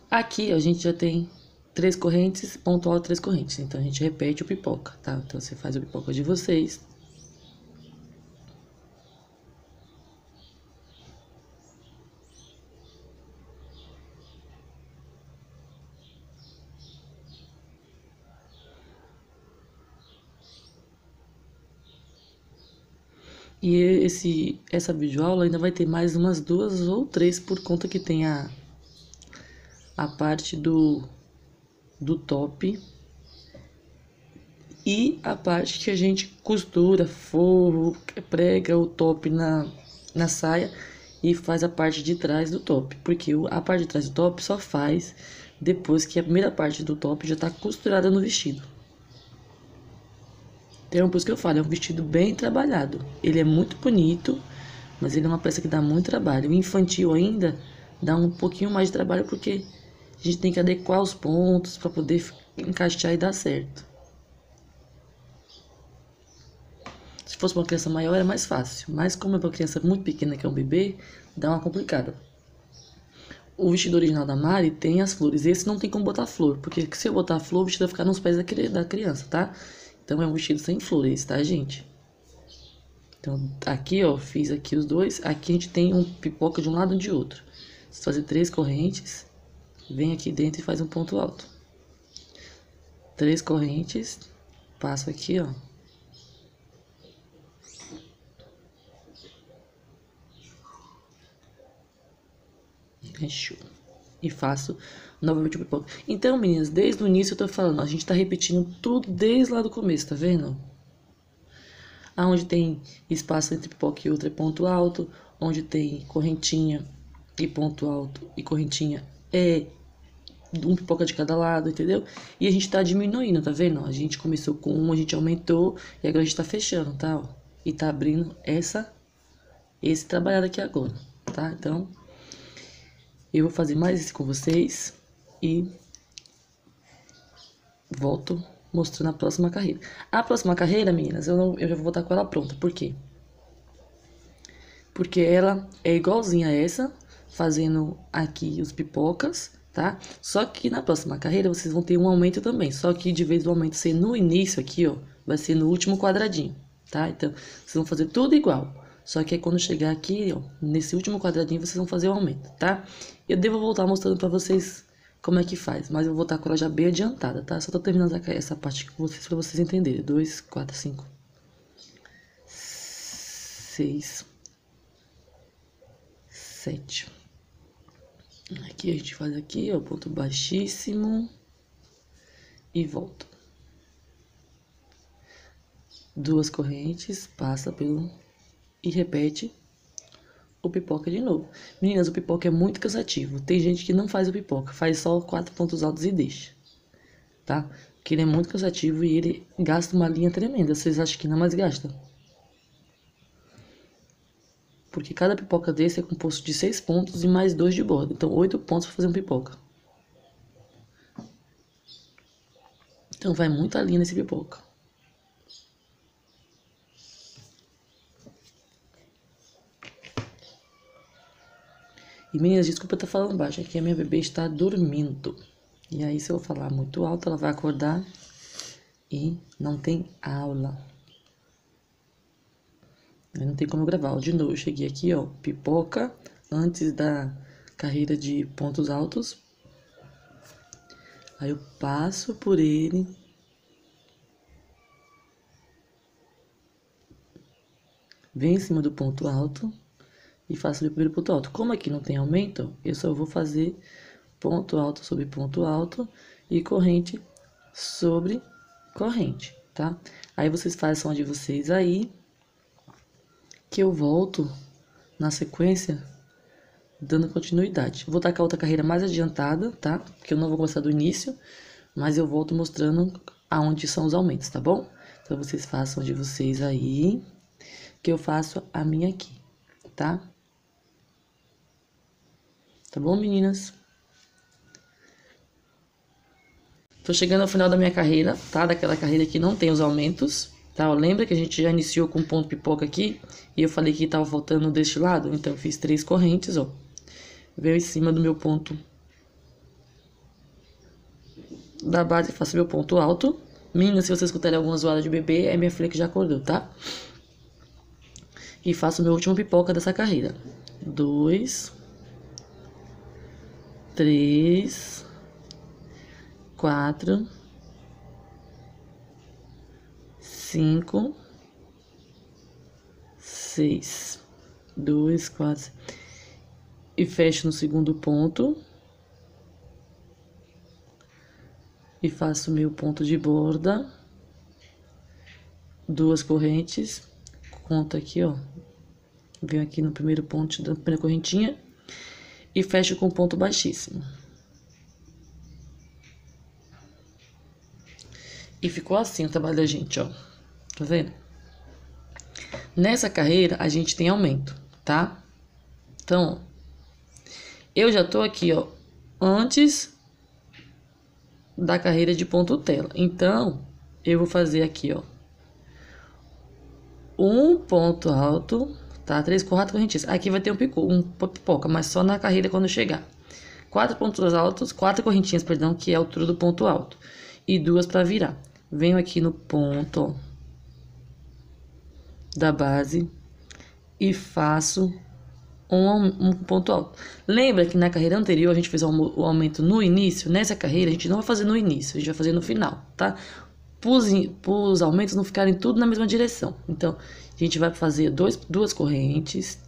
Aqui, ó, a gente já tem 3 correntes, ponto alto, 3 correntes. Então, a gente repete o pipoca, tá? Então, você faz o pipoca de vocês. E essa videoaula ainda vai ter mais umas 2 ou 3 por conta que tem a parte do top e a parte que a gente costura, forro, prega o top na saia e faz a parte de trás do top. Porque a parte de trás do top só faz depois que a primeira parte do top já tá costurada no vestido. Então, por isso que eu falo, é um vestido bem trabalhado. Ele é muito bonito, mas ele é uma peça que dá muito trabalho. O infantil ainda dá um pouquinho mais de trabalho porque a gente tem que adequar os pontos para poder encaixar e dar certo. Se fosse uma criança maior era mais fácil, mas como é uma criança muito pequena que é um bebê, dá uma complicada. O vestido original da Mari tem as flores. Esse não tem como botar flor, porque se eu botar flor, o vestido vai ficar nos pés da criança, tá? Então é um vestido sem flores, tá, gente? Então aqui, ó, fiz aqui os dois. Aqui a gente tem um pipoca de um lado e de outro. Você fazer 3 correntes, vem aqui dentro e faz um ponto alto. 3 correntes, passo aqui, ó. Fechou. E faço novamente o pipoca. Então, meninas, desde o início eu tô falando, ó, a gente tá repetindo tudo desde lá do começo, tá vendo? Aonde tem espaço entre pipoca e outra é ponto alto. Onde tem correntinha e ponto alto e correntinha é um pipoca de cada lado, entendeu? E a gente tá diminuindo, tá vendo? A gente começou com um, a gente aumentou e agora a gente tá fechando, tá? Ó, e tá abrindo esse trabalhado aqui agora, tá? Então, eu vou fazer mais esse com vocês e volto mostrando a próxima carreira. A próxima carreira, meninas, eu já vou voltar com ela pronta. Por quê? Porque ela é igualzinha a essa, fazendo aqui os pipocas, tá? Só que na próxima carreira vocês vão ter um aumento também. Só que de vez do aumento ser no início aqui, ó, vai ser no último quadradinho, tá? Então, vocês vão fazer tudo igual. Só que aí quando chegar aqui, ó, nesse último quadradinho, vocês vão fazer o aumento, tá? Eu devo voltar mostrando pra vocês como é que faz, mas eu vou estar com ela já bem adiantada, tá? Só tô terminando essa parte com vocês pra vocês entenderem. 2, 4, 5, 6, 7. Aqui a gente faz aqui, ó, ponto baixíssimo e volta. 2 correntes, passa pelo e repete o pipoca de novo. Meninas, o pipoca é muito cansativo. Tem gente que não faz o pipoca, faz só 4 pontos altos e deixa, tá? que ele é muito cansativo e ele gasta uma linha tremenda. Vocês acham que não, mas gasta. Porque cada pipoca desse é composto de 6 pontos e mais 2 de borda. Então, 8 pontos para fazer uma pipoca. Então, vai muita linha nesse pipoca. E meninas, desculpa eu estar falando baixo, é que a minha bebê está dormindo. E aí, se eu falar muito alto, ela vai acordar e não tem aula. Aí não tem como eu gravar. De novo, eu cheguei aqui, ó, pipoca, antes da carreira de pontos altos. Aí eu passo por ele. Venho em cima do ponto alto e faço o primeiro ponto alto. Como aqui não tem aumento, eu só vou fazer ponto alto sobre ponto alto e corrente sobre corrente, tá? Aí vocês façam a de vocês aí, que eu volto na sequência dando continuidade. Vou tacar outra carreira mais adiantada, tá? Porque eu não vou começar do início, mas eu volto mostrando aonde são os aumentos, tá bom? Então vocês façam a de vocês aí, que eu faço a minha aqui, tá? Tá bom, meninas? Tô chegando ao final da minha carreira, tá? Daquela carreira que não tem os aumentos, tá? Lembra que a gente já iniciou com ponto pipoca aqui? E eu falei que tava faltando deste lado? Então, eu fiz 3 correntes, ó. Veio em cima do meu ponto da base, faço meu ponto alto. Meninas, se vocês escutarem alguma zoada de bebê, é minha filha que já acordou, tá? E faço meu último pipoca dessa carreira. 2, 3, 4, 5, 6, 2, 4, e fecho no segundo ponto. E faço meu ponto de borda, 2 correntes, conto aqui, ó. Venho aqui no primeiro ponto da primeira correntinha e fecho com ponto baixíssimo. E ficou assim o trabalho da gente, ó. Tá vendo? Nessa carreira, a gente tem aumento, tá? Então, eu já tô aqui, ó, antes da carreira de ponto tela. Então, eu vou fazer aqui, ó, um ponto alto, tá? 3, 4 correntinhas. Aqui vai ter um pipoca, mas só na carreira quando chegar. 4 pontos altos, 4 correntinhas, perdão, que é a altura do ponto alto. E 2 para virar. Venho aqui no ponto, ó, da base e faço um ponto alto. Lembra que na carreira anterior a gente fez o aumento no início? Nessa carreira a gente não vai fazer no início, a gente vai fazer no final, tá? Para os aumentos não ficarem tudo na mesma direção. Então, a gente vai fazer duas correntes,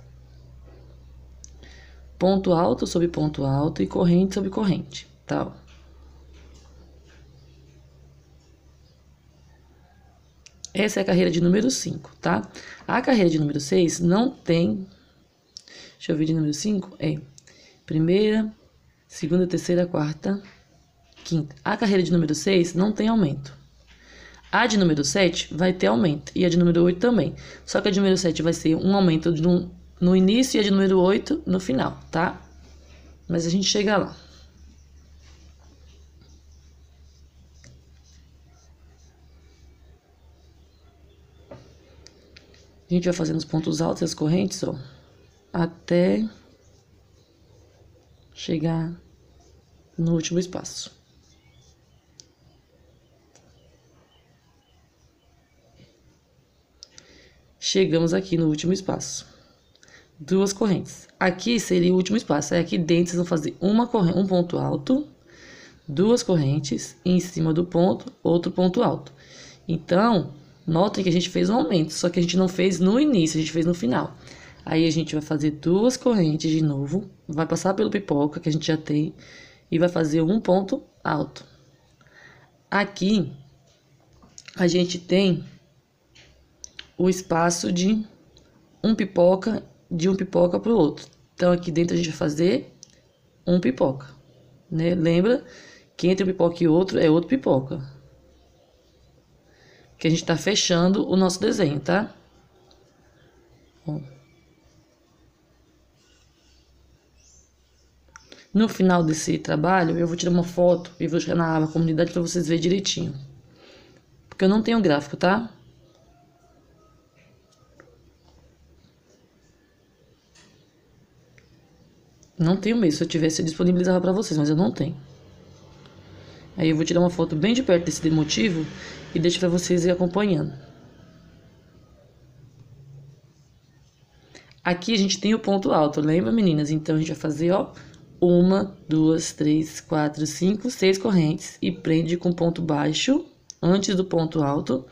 ponto alto sobre ponto alto e corrente sobre corrente, tá? Essa é a carreira de número 5, tá? A carreira de número 6 não tem... Deixa eu ver de número 5. É primeira, segunda, terceira, quarta, quinta. A carreira de número 6 não tem aumento. A de número 7 vai ter aumento. E a de número 8 também. Só que a de número 7 vai ser um aumento no início e a de número 8 no final, tá? Mas a gente chega lá. A gente vai fazendo os pontos altos e as correntes, ó, até chegar no último espaço. Chegamos aqui no último espaço. 2 correntes. Aqui seria o último espaço. Aí aqui dentro vocês vão fazer um ponto alto, 2 correntes, e em cima do ponto, outro ponto alto. Então, notem que a gente fez um aumento, só que a gente não fez no início, a gente fez no final. Aí a gente vai fazer 2 correntes de novo, vai passar pelo pipoca que a gente já tem e vai fazer um ponto alto. Aqui a gente tem o espaço de um pipoca para o outro. Então aqui dentro a gente vai fazer um pipoca, né? Lembra que entre um pipoca e outro é outro pipoca. que a gente tá fechando o nosso desenho, tá? Ó. No final desse trabalho, eu vou tirar uma foto e vou jogar na aba comunidade para vocês verem direitinho. Porque eu não tenho gráfico, tá? Não tenho mesmo. Se eu tivesse, eu disponibilizava para vocês, mas eu não tenho. Aí eu vou tirar uma foto bem de perto desse motivo e deixo para vocês ir acompanhando. Aqui a gente tem o ponto alto, lembra, meninas? Então a gente vai fazer, ó, 1, 2, 3, 4, 5, 6 correntes e prende com ponto baixo antes do ponto alto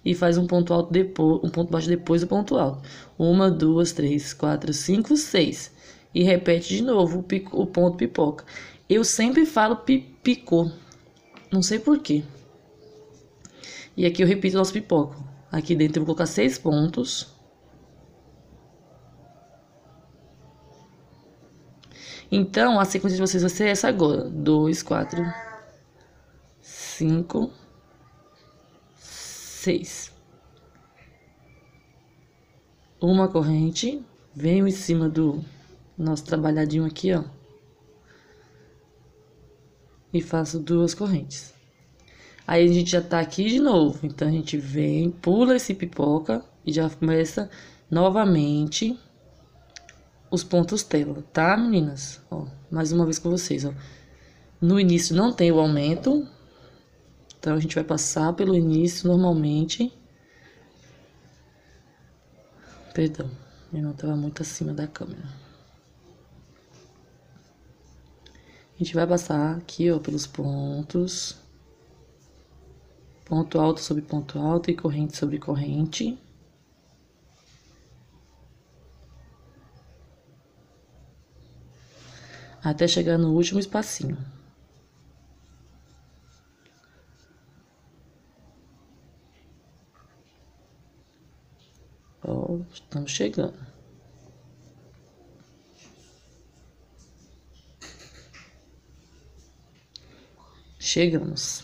e faz um ponto alto depois, um ponto baixo depois do ponto alto. 1, 2, 3, 4, 5, 6 e repete de novo o ponto pipoca. Eu sempre falo picô, não sei por quê. E aqui eu repito o nosso pipoca. Aqui dentro eu vou colocar 6 pontos. Então, a sequência de vocês vai ser essa agora. 2, 4, 5, 6. Uma corrente. Venho em cima do nosso trabalhadinho aqui, ó. E faço 2 correntes. Aí a gente já tá aqui de novo. Então, a gente vem, pula esse pipoca e já começa novamente os pontos tela, tá, meninas? Ó, mais uma vez com vocês, ó. No início não tem o aumento. Então, a gente vai passar pelo início normalmente. Perdão, minha mão tava muito acima da câmera. A gente vai passar aqui, ó, pelos pontos. Ponto alto sobre ponto alto e corrente sobre corrente. Até chegar no último espacinho. Ó, estamos chegando. Chegamos.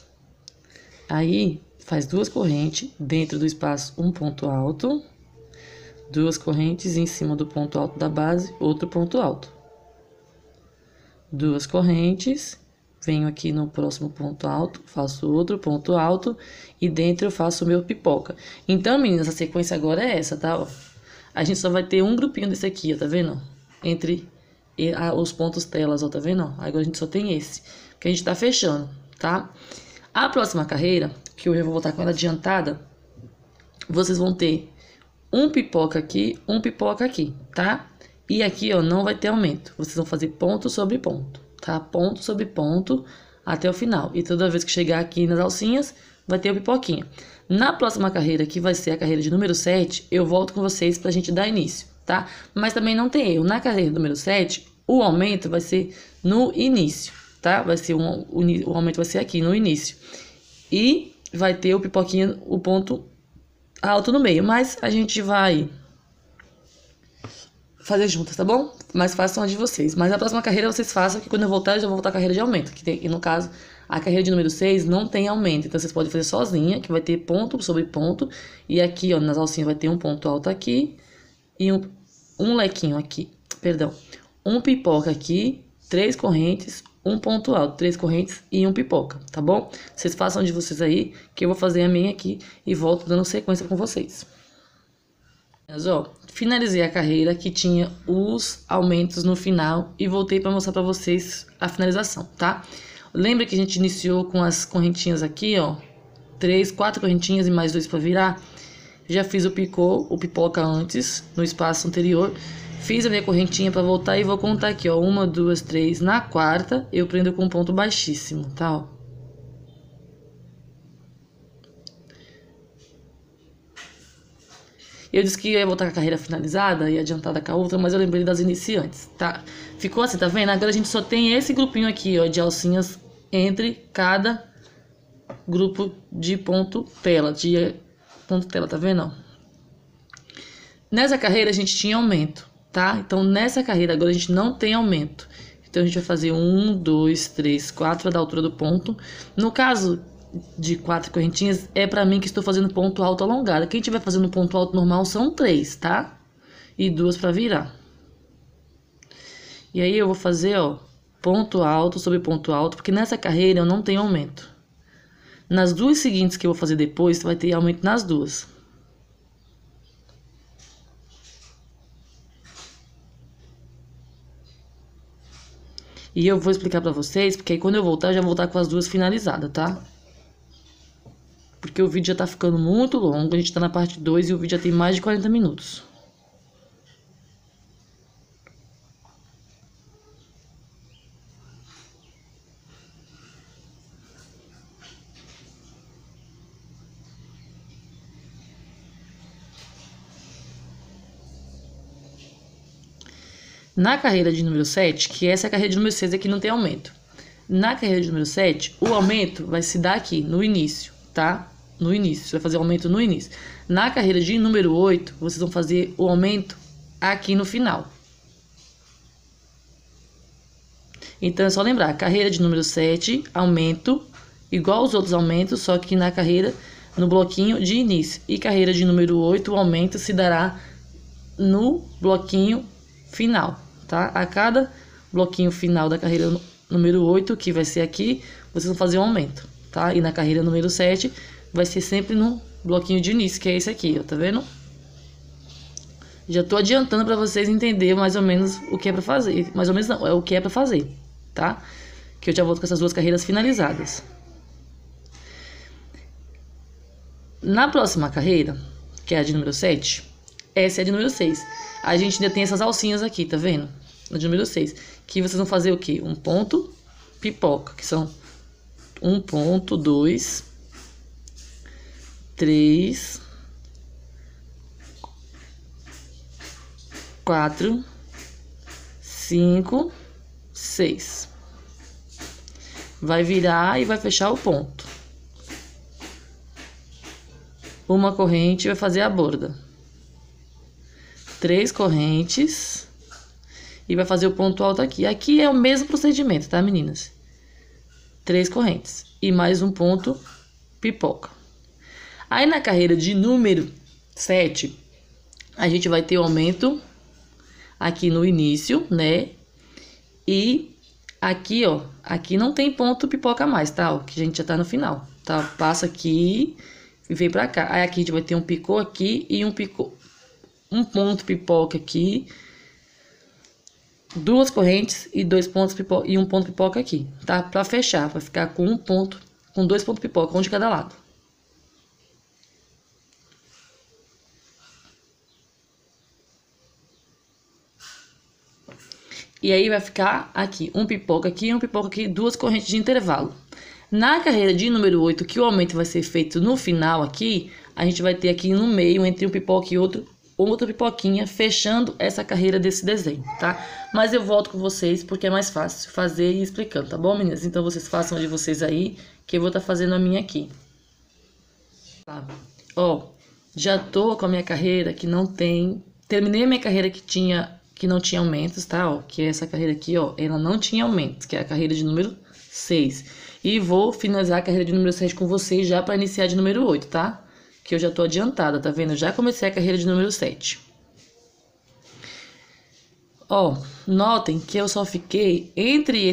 Aí, faz 2 correntes dentro do espaço, um ponto alto. 2 correntes em cima do ponto alto da base, outro ponto alto. 2 correntes, venho aqui no próximo ponto alto, faço outro ponto alto e dentro eu faço o meu pipoca. Então, meninas, a sequência agora é essa, tá? Ó, a gente só vai ter um grupinho desse aqui, ó, tá vendo? Entre os pontos telas, ó, tá vendo? Agora a gente só tem esse, que a gente tá fechando, tá? A próxima carreira, que eu já vou voltar com ela adiantada, vocês vão ter um pipoca aqui, tá? E aqui, ó, não vai ter aumento. Vocês vão fazer ponto sobre ponto, tá? Ponto sobre ponto até o final. E toda vez que chegar aqui nas alcinhas, vai ter o pipoquinha. Na próxima carreira, que vai ser a carreira de número 7, eu volto com vocês pra gente dar início, tá? Mas também não tem erro. Na carreira número 7, o aumento vai ser no início, tá? Vai ser o aumento vai ser aqui, no início. E vai ter o pipoquinha, o ponto alto no meio. Mas a gente vai fazer juntas, tá bom? Mais fácil a de vocês. Mas a próxima carreira vocês façam, que quando eu voltar, eu já vou voltar a carreira de aumento. E no caso, a carreira de número 6 não tem aumento. Então, vocês podem fazer sozinha, que vai ter ponto sobre ponto. E aqui, ó, nas alcinhas vai ter um ponto alto aqui. E um lequinho aqui. Perdão. Um pipoca aqui, 3 correntes, um ponto alto, 3 correntes e um pipoca, tá bom? Vocês façam de vocês aí, que eu vou fazer a minha aqui e volto dando sequência com vocês. Mas, ó, finalizei a carreira que tinha os aumentos no final e voltei para mostrar para vocês a finalização, tá? Lembra que a gente iniciou com as correntinhas aqui, ó, 3, 4 correntinhas e mais 2 para virar? Já fiz o pipoca antes, no espaço anterior. Fiz a minha correntinha para voltar e vou contar aqui, ó, 1, 2, 3, na quarta eu prendo com um ponto baixíssimo, tá, ó. Eu disse que ia voltar com a carreira finalizada e adiantada com a outra, mas eu lembrei das iniciantes, tá? Ficou assim, tá vendo? Agora a gente só tem esse grupinho aqui, ó, de alcinhas entre cada grupo de ponto tela, tá vendo? Nessa carreira a gente tinha aumento, tá? Então nessa carreira agora a gente não tem aumento. Então a gente vai fazer 1, 2, 3, 4 da altura do ponto. No caso, de 4 correntinhas é pra mim que estou fazendo ponto alto alongado. Quem tiver fazendo ponto alto normal são 3, tá? E 2 pra virar. E aí eu vou fazer, ó, ponto alto sobre ponto alto, porque nessa carreira eu não tenho aumento. Nas duas seguintes que eu vou fazer depois, vai ter aumento nas duas. E eu vou explicar pra vocês, porque aí quando eu voltar, eu já vou voltar com as duas finalizadas, tá? Porque o vídeo já tá ficando muito longo, a gente tá na parte 2 e o vídeo já tem mais de 40 minutos. Na carreira de número 7, que essa é a carreira de número 6 aqui não tem aumento. Na carreira de número 7, o aumento vai se dar aqui, no início, tá? No início, você vai fazer o aumento no início. Na carreira de número 8, vocês vão fazer o aumento aqui no final. Então, é só lembrar, carreira de número 7, aumento, igual aos outros aumentos, só que na carreira, no bloquinho de início. E carreira de número 8, o aumento se dará no bloquinho final, tá? A cada bloquinho final da carreira número 8, que vai ser aqui, vocês vão fazer um aumento, tá? E na carreira número 7, vai ser sempre no bloquinho de início, que é esse aqui, ó, tá vendo? Já tô adiantando pra vocês entenderem mais ou menos o que é pra fazer. Mais ou menos não, é o que é pra fazer, tá? Que eu já volto com essas duas carreiras finalizadas. Na próxima carreira, que é a de número 7, essa é a de número 6. A gente ainda tem essas alcinhas aqui, tá vendo? Na de número 6. Que vocês vão fazer o quê? Um ponto pipoca, que são 1 ponto, 2, 3, 4, 5, 6. Vai virar e vai fechar o ponto. Uma corrente vai fazer a borda. 3 correntes e vai fazer o ponto alto aqui. Aqui é o mesmo procedimento, tá, meninas? 3 correntes e mais um ponto pipoca. Aí na carreira de número 7, a gente vai ter o aumento aqui no início, né? E aqui, ó, aqui não tem ponto pipoca mais, tá? Ó, que a gente já tá no final, tá? Passa aqui e vem pra cá. Aí aqui a gente vai ter um picô aqui e um picô, um ponto pipoca aqui, 2 correntes e 2 pontos pipoca e um ponto pipoca aqui, tá? Pra fechar, vai ficar com um ponto, com 2 pontos pipoca, um de cada lado. E aí vai ficar aqui, um pipoca aqui, 2 correntes de intervalo. Na carreira de número 8, que o aumento vai ser feito no final aqui, a gente vai ter aqui no meio, entre um pipoca e outro, outra pipoquinha, fechando essa carreira desse desenho, tá? Mas eu volto com vocês, porque é mais fácil fazer e explicando, tá bom, meninas? Então, vocês façam a de vocês aí, que eu vou estar fazendo a minha aqui. Tá? Ó, já tô com a minha carreira que não tem... Terminei a minha carreira que não tinha aumentos, tá? Ó, que é essa carreira aqui, ó, ela não tinha aumentos, que é a carreira de número 6. E vou finalizar a carreira de número 7 com vocês já para iniciar de número 8, tá? Que eu já tô adiantada, tá vendo? Já comecei a carreira de número 7. Ó, notem que eu só fiquei entre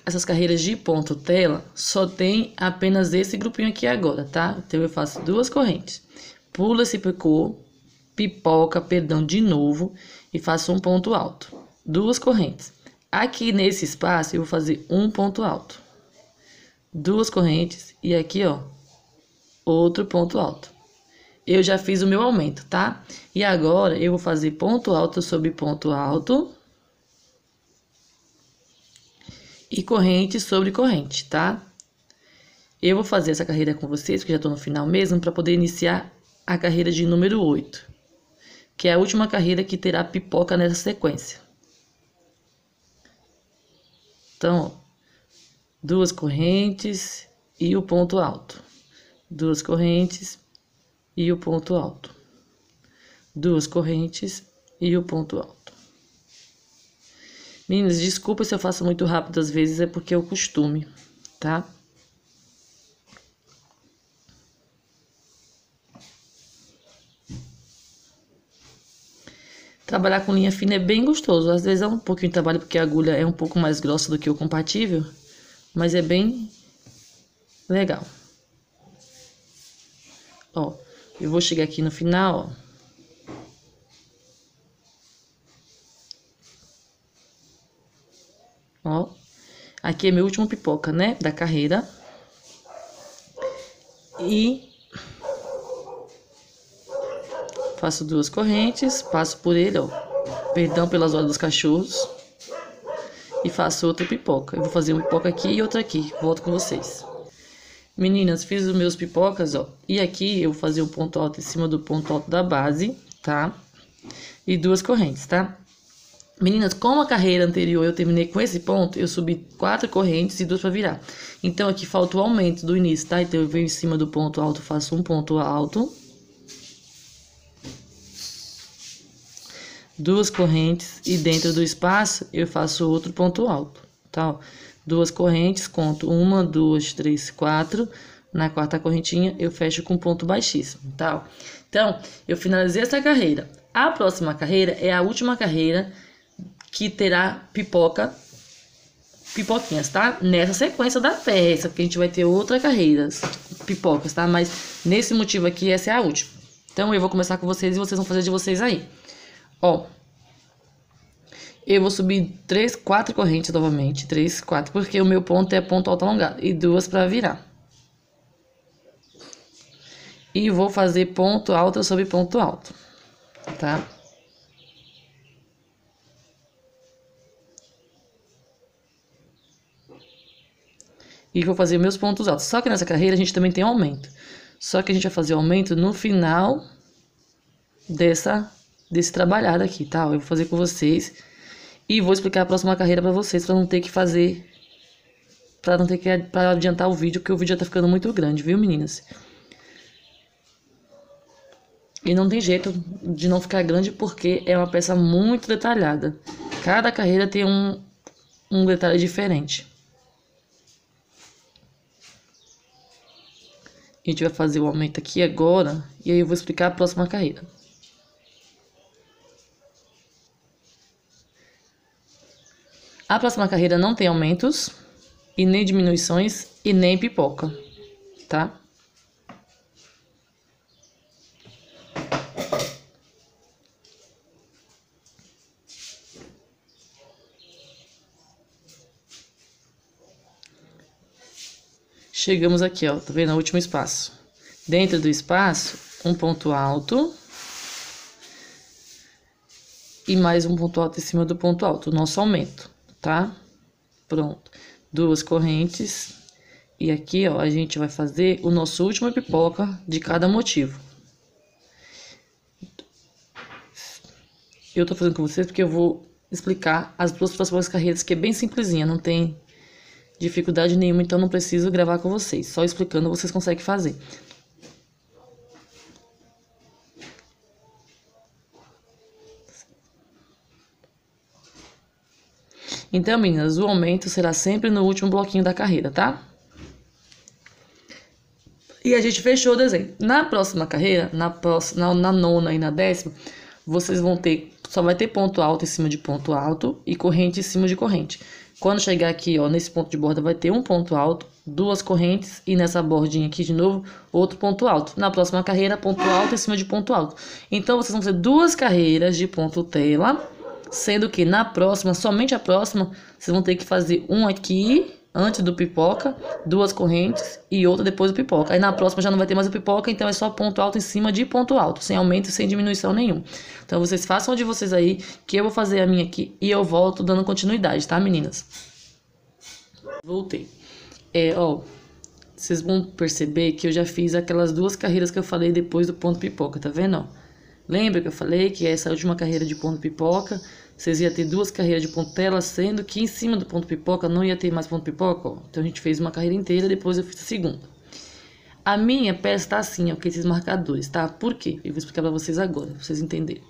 essas carreiras de ponto tela, só tem apenas esse grupinho aqui agora, tá? Então, eu faço 2 correntes. Pula esse picô, pipoca, perdão, de novo, e faço um ponto alto. 2 correntes. Aqui nesse espaço, eu vou fazer um ponto alto. 2 correntes, e aqui, ó, outro ponto alto. Eu já fiz o meu aumento, tá? E agora, eu vou fazer ponto alto sobre ponto alto. E corrente sobre corrente, tá? Eu vou fazer essa carreira com vocês, que já tô no final mesmo, para poder iniciar a carreira de número 8. Que é a última carreira que terá pipoca nessa sequência. Então, ó, 2 correntes e o ponto alto. 2 correntes e o ponto alto. 2 correntes e o ponto alto. Meninas, desculpa se eu faço muito rápido às vezes, é porque é o costume, tá? Trabalhar com linha fina é bem gostoso. Às vezes é um pouquinho de trabalho porque a agulha é um pouco mais grossa do que o compatível, mas é bem legal. Ó, eu vou chegar aqui no final, ó. Ó, aqui é meu último pipoca, né, da carreira. E faço 2 correntes, passo por ele, ó. Perdão pelas horas dos cachorros. E faço outra pipoca. Eu vou fazer uma pipoca aqui e outra aqui. Volto com vocês. Meninas, fiz os meus pipocas, ó. E aqui eu vou fazer um ponto alto em cima do ponto alto da base, tá? E 2 correntes, tá? Meninas, como a carreira anterior eu terminei com esse ponto, eu subi 4 correntes e 2 para virar. Então, aqui falta o aumento do início, tá? Então, eu venho em cima do ponto alto, faço um ponto alto. 2 correntes e dentro do espaço eu faço outro ponto alto, tá? 2 correntes, conto 1, 2, 3, 4. Na quarta correntinha eu fecho com ponto baixíssimo, tá? Então, eu finalizei essa carreira. A próxima carreira é a última carreira que terá pipoquinhas, tá? Nessa sequência da peça, porque a gente vai ter outra carreira, pipocas, tá? Mas nesse motivo aqui, essa é a última. Então, eu vou começar com vocês e vocês vão fazer de vocês aí. Ó, eu vou subir 3, 4 correntes novamente, 3, 4, porque o meu ponto é ponto alto alongado, e 2 para virar. E vou fazer ponto alto sobre ponto alto, tá? E vou fazer meus pontos altos. Só que nessa carreira a gente também tem aumento. Só que a gente vai fazer o aumento no final desse trabalhado aqui, tá? Eu vou fazer com vocês e vou explicar a próxima carreira pra vocês, pra não ter que fazer, pra adiantar o vídeo, porque o vídeo já tá ficando muito grande, viu, meninas? E não tem jeito de não ficar grande porque é uma peça muito detalhada. Cada carreira tem um detalhe diferente. A gente vai fazer o aumento aqui agora e aí eu vou explicar a próxima carreira. A próxima carreira não tem aumentos, e nem diminuições, e nem pipoca, tá? Chegamos aqui, ó, tá vendo? O último espaço. Dentro do espaço, um ponto alto. E mais um ponto alto em cima do ponto alto, o nosso aumento, tá? Pronto. 2 correntes. E aqui, ó, a gente vai fazer o nosso último pipoca de cada motivo. Eu tô fazendo com vocês porque eu vou explicar as 2 próximas carreiras, que é bem simplesinha, não tem dificuldade nenhuma, então não preciso gravar com vocês. Só explicando vocês conseguem fazer. Então, meninas, o aumento será sempre no último bloquinho da carreira, tá? E a gente fechou o desenho. Na próxima carreira, na nona e na 10ª, vocês vão ter, só vai ter ponto alto em cima de ponto alto e corrente em cima de corrente. Quando chegar aqui, ó, nesse ponto de borda, vai ter um ponto alto, 2 correntes e nessa bordinha aqui de novo, outro ponto alto. Na próxima carreira, ponto alto em cima de ponto alto. Então, vocês vão fazer 2 carreiras de ponto tela, sendo que na próxima, somente a próxima, vocês vão ter que fazer um aqui, antes do pipoca, 2 correntes e outra depois do pipoca. Aí na próxima já não vai ter mais o pipoca, então é só ponto alto em cima de ponto alto, sem aumento e sem diminuição nenhuma. Então vocês façam de vocês aí, que eu vou fazer a minha aqui e eu volto dando continuidade, tá, meninas? Voltei. Ó, vocês vão perceber que eu já fiz aquelas 2 carreiras que eu falei depois do ponto pipoca, tá vendo, ó? Lembra que eu falei que essa última carreira de ponto pipoca, vocês iam ter 2 carreiras de ponto tela, sendo que em cima do ponto pipoca não ia ter mais ponto pipoca, ó. Então a gente fez uma carreira inteira, depois eu fiz a segunda. A minha peça tá assim, ó, com esses marcadores, tá? Por quê? Eu vou explicar pra vocês agora, pra vocês entenderem.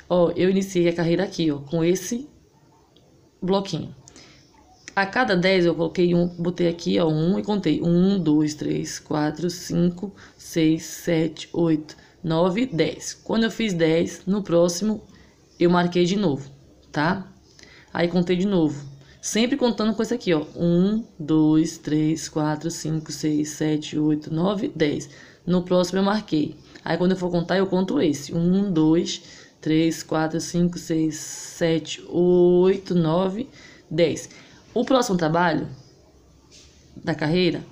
Ó, eu iniciei a carreira aqui, ó, com esse bloquinho. A cada 10 eu coloquei botei aqui, ó, 1 e contei. 1, 2, 3, 4, 5, 6, 7, 8, 9, 10. Quando eu fiz 10, no próximo eu marquei de novo, tá? Aí contei de novo. Sempre contando com esse aqui, ó. 1, 2, 3, 4, 5, 6, 7, 8, 9, 10. No próximo eu marquei. Aí quando eu for contar, eu conto esse. 1, 2, 3, 4, 5, 6, 7, 8, 9, 10. O próximo trabalho da carreira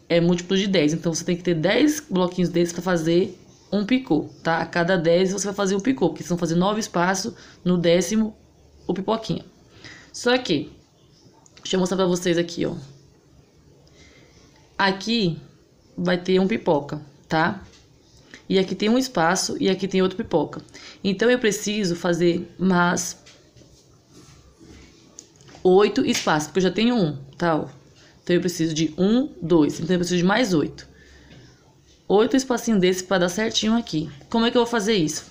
é múltiplo de 10. Então, você tem que ter 10 bloquinhos desses para fazer um picô, tá? A cada 10 você vai fazer um picô, porque vocês vão fazer 9 espaços, no 10º o pipoquinha. Só que, deixa eu mostrar pra vocês aqui, ó. Aqui vai ter um pipoca, tá? E aqui tem um espaço e aqui tem outro pipoca. Então, eu preciso fazer mais 8 espaços, porque eu já tenho um, tá? Ó. Então, eu preciso de 1, 2. Então, eu preciso de mais 8. 8 espacinhos desse para dar certinho aqui. Como é que eu vou fazer isso?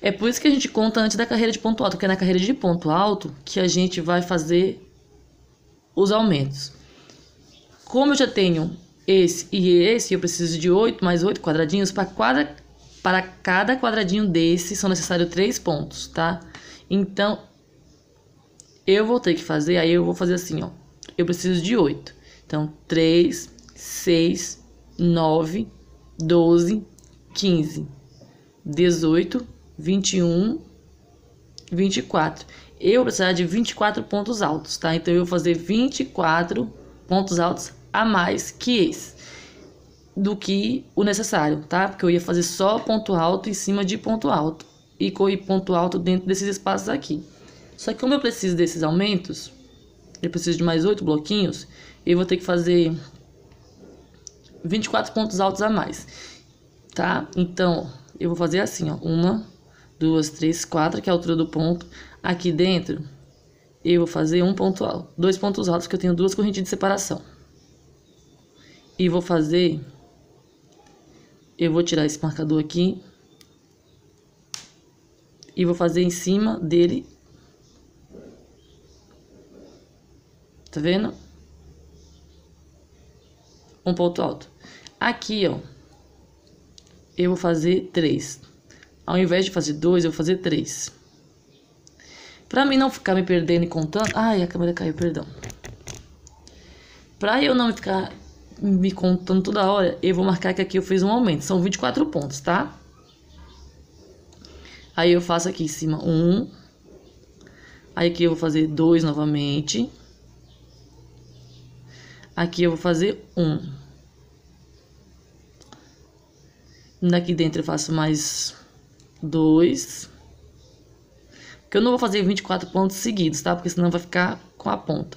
É por isso que a gente conta antes da carreira de ponto alto, porque é na carreira de ponto alto que a gente vai fazer os aumentos. Como eu já tenho esse e esse, eu preciso de 8 mais 8 quadradinhos. Para cada quadradinho desse são necessários 3 pontos, tá? Então, eu vou ter que fazer, aí eu vou fazer assim, ó. Eu preciso de 8. Então, 3, 6, 9, 12, 15, 18, 21, 24. Eu vou precisar de 24 pontos altos, tá? Então, eu vou fazer 24 pontos altos a mais que esse, do que o necessário, tá? Porque eu ia fazer só ponto alto em cima de ponto alto e correr ponto alto dentro desses espaços aqui. Só que como eu preciso desses aumentos, eu preciso de mais 8 bloquinhos, eu vou ter que fazer 24 pontos altos a mais, tá? Então, eu vou fazer assim, ó. 1, 2, 3, 4, que é a altura do ponto. Aqui dentro, eu vou fazer um ponto alto, 2 pontos altos, que eu tenho 2 correntes de separação. E vou fazer... Eu vou tirar esse marcador aqui. E vou fazer em cima dele. Tá vendo? Um ponto alto. Aqui, ó. Eu vou fazer 3. Ao invés de fazer 2, eu vou fazer 3. Pra mim não ficar me perdendo e contando... Ai, a câmera caiu, perdão. Pra eu não ficar me contando toda hora, eu vou marcar que aqui eu fiz um aumento. São 24 pontos, tá? Aí eu faço aqui em cima 1. Aí aqui eu vou fazer 2 novamente. Aqui eu vou fazer 1. Daqui dentro eu faço mais 2. Porque eu não vou fazer 24 pontos seguidos, tá? Porque senão vai ficar com a ponta.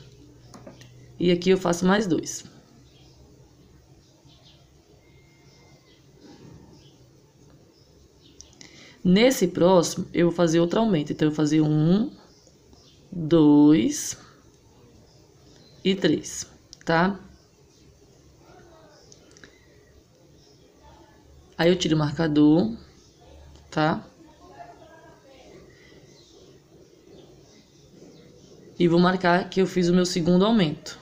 E aqui eu faço mais 2. Nesse próximo, eu vou fazer outro aumento. Então, eu vou fazer 1, 2 e 3, tá? Aí, eu tiro o marcador, tá? E vou marcar que eu fiz o meu segundo aumento.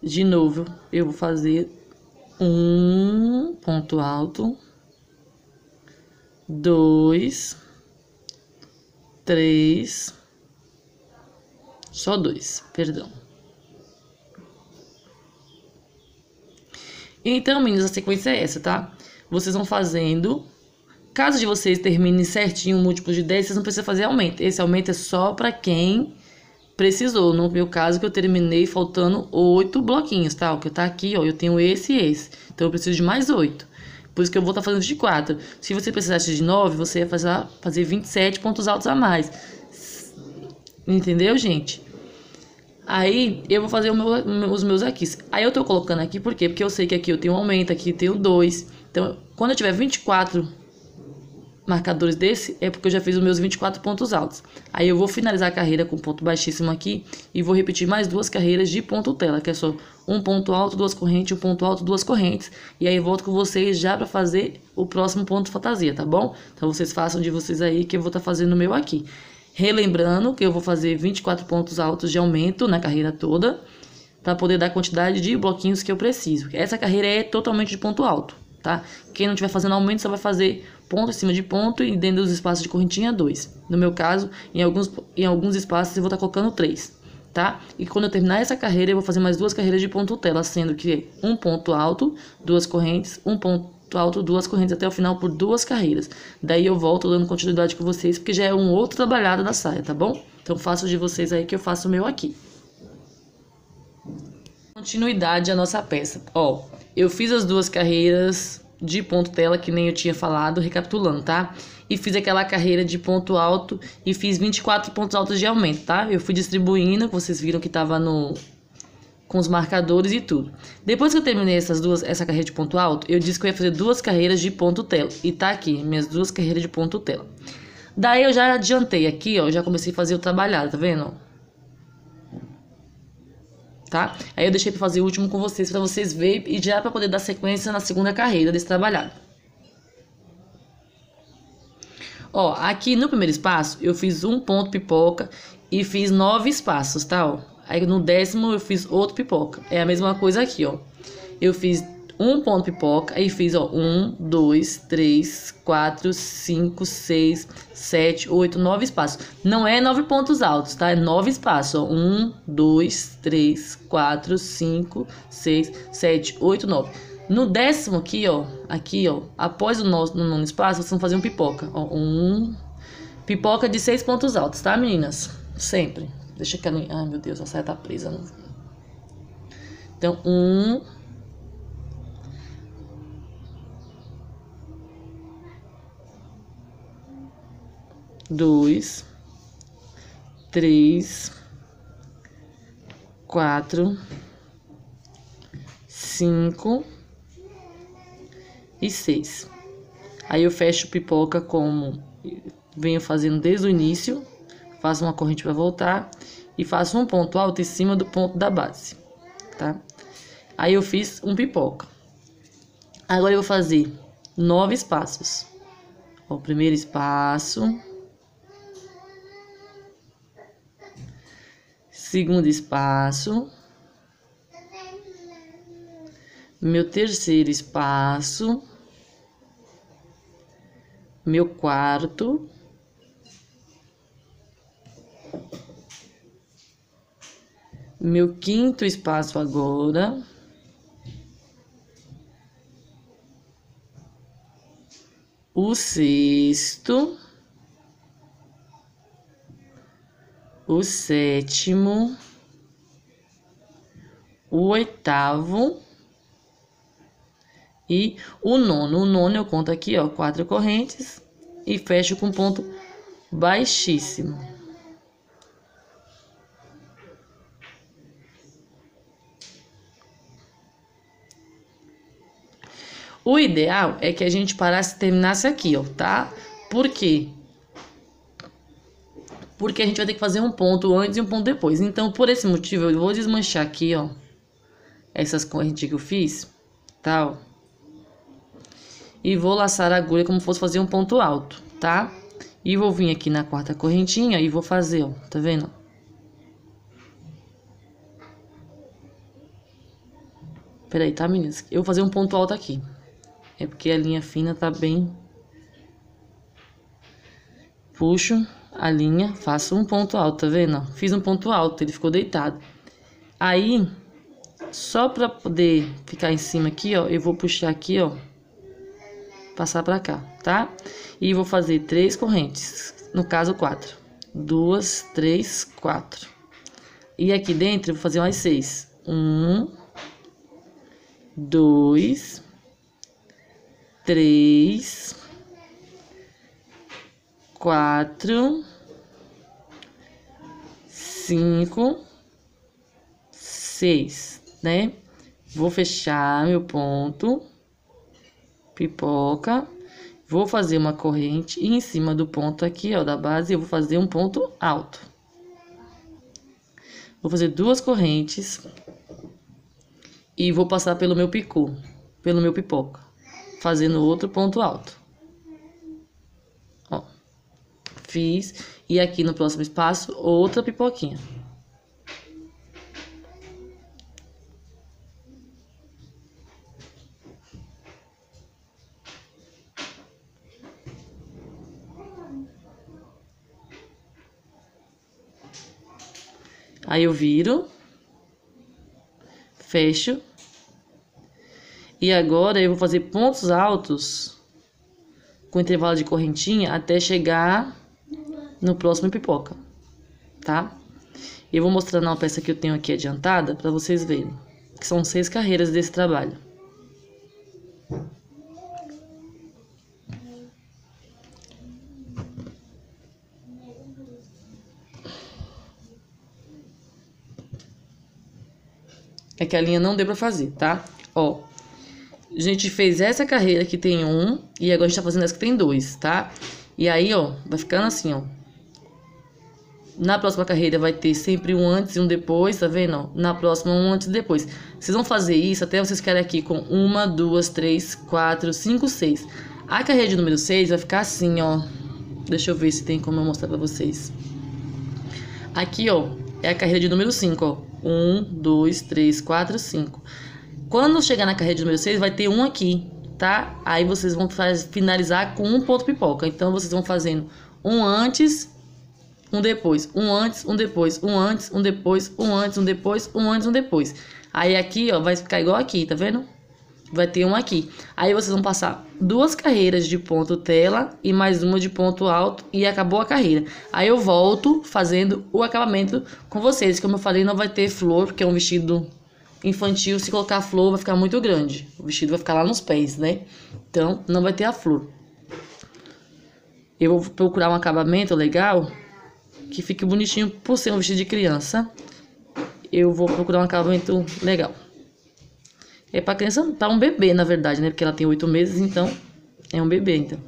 De novo, eu vou fazer um ponto alto, 2, 3, só 2, perdão. Então, meninas, a sequência é essa, tá? Vocês vão fazendo. Caso de vocês terminem certinho o múltiplo de 10, vocês não precisam fazer aumento. Esse aumento é só para quem precisou. No meu caso, que eu terminei faltando 8 bloquinhos, tá? O que tá aqui, ó, eu tenho esse e esse. Então, eu preciso de mais 8. Por isso que eu vou estar fazendo de 4. Se você precisasse de 9, você ia fazer 27 pontos altos a mais. Entendeu, gente? Aí, eu vou fazer os meus aqui. Aí, eu tô colocando aqui, por quê? Porque eu sei que aqui eu tenho um aumento, aqui eu tenho 2. Então, quando eu tiver 24 marcadores desse, é porque eu já fiz os meus 24 pontos altos. Aí, eu vou finalizar a carreira com ponto baixíssimo aqui e vou repetir mais 2 carreiras de ponto tela, que é só um ponto alto, 2 correntes, um ponto alto, 2 correntes. E aí, eu volto com vocês já pra fazer o próximo ponto fantasia, tá bom? Então, vocês façam de vocês aí, que eu vou estar fazendo o meu aqui. Relembrando que eu vou fazer 24 pontos altos de aumento na carreira toda, para poder dar a quantidade de bloquinhos que eu preciso. Essa carreira é totalmente de ponto alto, tá? Quem não estiver fazendo aumento, só vai fazer ponto em cima de ponto e dentro dos espaços de correntinha 2. No meu caso, em alguns espaços eu vou estar colocando 3, tá? E quando eu terminar essa carreira, eu vou fazer mais 2 carreiras de ponto tela, sendo que um ponto alto, 2 correntes, um ponto alto, 2 correntes até o final por 2 carreiras. Daí eu volto dando continuidade com vocês, porque já é um outro trabalhado da saia, tá bom? Então faço de vocês aí que eu faço o meu aqui. Continuidade à nossa peça. Ó, eu fiz as 2 carreiras de ponto tela, que nem eu tinha falado, recapitulando, tá? E fiz aquela carreira de ponto alto e fiz 24 pontos altos de aumento, tá? Eu fui distribuindo, vocês viram que tava com os marcadores e tudo. Depois que eu terminei essa carreira de ponto alto, eu disse que eu ia fazer 2 carreiras de ponto tela. E tá aqui, minhas 2 carreiras de ponto tela. Daí eu já adiantei aqui, ó, já comecei a fazer o trabalhado, tá vendo? Tá? Aí eu deixei pra fazer o último com vocês, pra vocês verem e já pra poder dar sequência na segunda carreira desse trabalhado. Ó, aqui no primeiro espaço eu fiz um ponto pipoca e fiz 9 espaços, tá? Ó. Aí no 10º eu fiz outro pipoca. É a mesma coisa aqui, ó. Eu fiz um ponto pipoca e fiz, ó, 1, 2, 3, 4, 5, 6, 7, 8, 9 espaços. Não é 9 pontos altos, tá? É 9 espaços, ó. 1, 2, 3, 4, 5, 6, 7, 8, 9. No 10º aqui, ó, após o nono espaço, vocês vão fazer um pipoca, ó. Pipoca de 6 pontos altos, tá, meninas? Sempre. Deixa que ela... Ai, meu Deus, a saia tá presa. Não... Então, 1... 2, 3, 4, 5 e 6. Aí eu fecho pipoca como venho fazendo desde o início, faço uma corrente para voltar e faço um ponto alto em cima do ponto da base, tá? Aí eu fiz um pipoca. Agora eu vou fazer 9 espaços. Ó, o primeiro espaço, segundo espaço, meu terceiro espaço, meu quarto, meu quinto espaço agora, o sexto, o sétimo, o oitavo e o nono. O nono eu conto aqui, ó, 4 correntes e fecho com ponto baixíssimo. O ideal é que a gente parasse e terminasse aqui, ó, tá? Por quê? Porque a gente vai ter que fazer um ponto antes e um ponto depois. Então, por esse motivo, eu vou desmanchar aqui, ó, essas correntes que eu fiz, tá, ó, e vou laçar a agulha como se fosse fazer um ponto alto, tá? E vou vir aqui na quarta correntinha e vou fazer, ó, tá vendo? Peraí, tá, meninas? Eu vou fazer um ponto alto aqui. É porque a linha fina tá bem... Puxo a linha, faço um ponto alto, tá vendo? Fiz um ponto alto, ele ficou deitado. Aí, só pra poder ficar em cima aqui, ó, eu vou puxar aqui, ó, passar pra cá, tá? E vou fazer 3 correntes, no caso 4. 2, 3, 4. E aqui dentro eu vou fazer mais 6. 1, 2, 3, 4, 5, 6, né? Vou fechar meu ponto, pipoca, vou fazer uma corrente e em cima do ponto aqui, ó, da base, eu vou fazer um ponto alto. Vou fazer 2 correntes e vou passar pelo meu picô, pelo meu pipoca, fazendo outro ponto alto. Ó, fiz, e aqui no próximo espaço, outra pipoquinha. Aí eu viro, fecho. E agora eu vou fazer pontos altos com intervalo de correntinha até chegar no próximo pipoca, tá? Eu vou mostrar uma peça que eu tenho aqui adiantada para vocês verem, que são 6 carreiras desse trabalho. É que a linha não deu pra fazer, tá? Ó, a gente fez essa carreira que tem 1 e agora a gente tá fazendo essa que tem 2, tá? E aí, ó, vai ficando assim, ó. Na próxima carreira vai ter sempre um antes e um depois, tá vendo? Ó? Na próxima, um antes e depois. Vocês vão fazer isso até vocês ficarem aqui com 1, 2, 3, 4, 5, 6. A carreira de número 6 vai ficar assim, ó. Deixa eu ver se tem como eu mostrar pra vocês. Aqui, ó, é a carreira de número 5, ó. 1, 2, 3, 4, 5. Quando chegar na carreira de número 6, vai ter um aqui, tá? Aí vocês vão finalizar com um ponto pipoca. Então, vocês vão fazendo um antes, um depois. Um antes, um depois. Um antes, um depois. Um antes, um depois. Um antes, um depois. Aí aqui, ó, vai ficar igual aqui, tá vendo? Vai ter um aqui. Aí vocês vão passar 2 carreiras de ponto tela e mais uma de ponto alto e acabou a carreira. Aí eu volto fazendo o acabamento com vocês. Como eu falei, não vai ter flor, porque é um vestido infantil. Se colocar flor vai ficar muito grande. O vestido vai ficar lá nos pés, né? Então não vai ter a flor. Eu vou procurar um acabamento legal que fique bonitinho por ser um vestido de criança. Eu vou procurar um acabamento legal. É pra criança, tá um bebê, na verdade, né? Porque ela tem 8 meses, então é um bebê, então.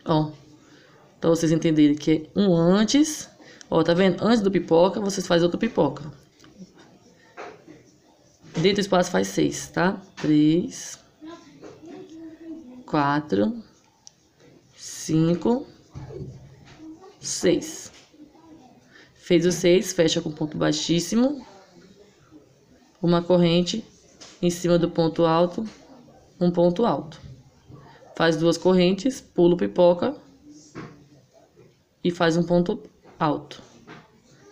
Ó, pra vocês entenderem que é um antes. Ó, tá vendo? Antes do pipoca, vocês fazem outro pipoca. Dentro do espaço faz 6, tá? 3, 4, 5, 6. Fez o 6, fecha com ponto baixíssimo. Uma corrente em cima do ponto alto, um ponto alto. Faz 2 correntes, pula o pipoca e faz um ponto alto.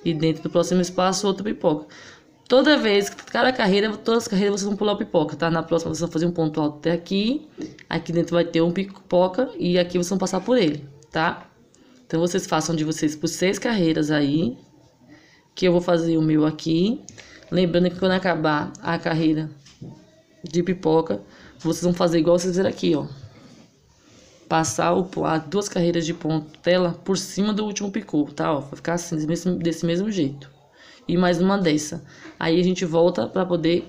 E dentro do próximo espaço, outro pipoca. Toda vez, cada carreira, todas as carreiras vocês vão pular o pipoca, tá? Na próxima vocês vão fazer um ponto alto até aqui. Aqui dentro vai ter um pipoca e aqui vocês vão passar por ele, tá? Então vocês façam de vocês por 6 carreiras aí, que eu vou fazer o meu aqui. Lembrando que quando acabar a carreira de pipoca, vocês vão fazer igual vocês fizeram aqui, ó. Passar as 2 carreiras de ponto tela por cima do último picô, tá? Ó, vai ficar assim, desse mesmo jeito. E mais uma dessa. Aí a gente volta pra poder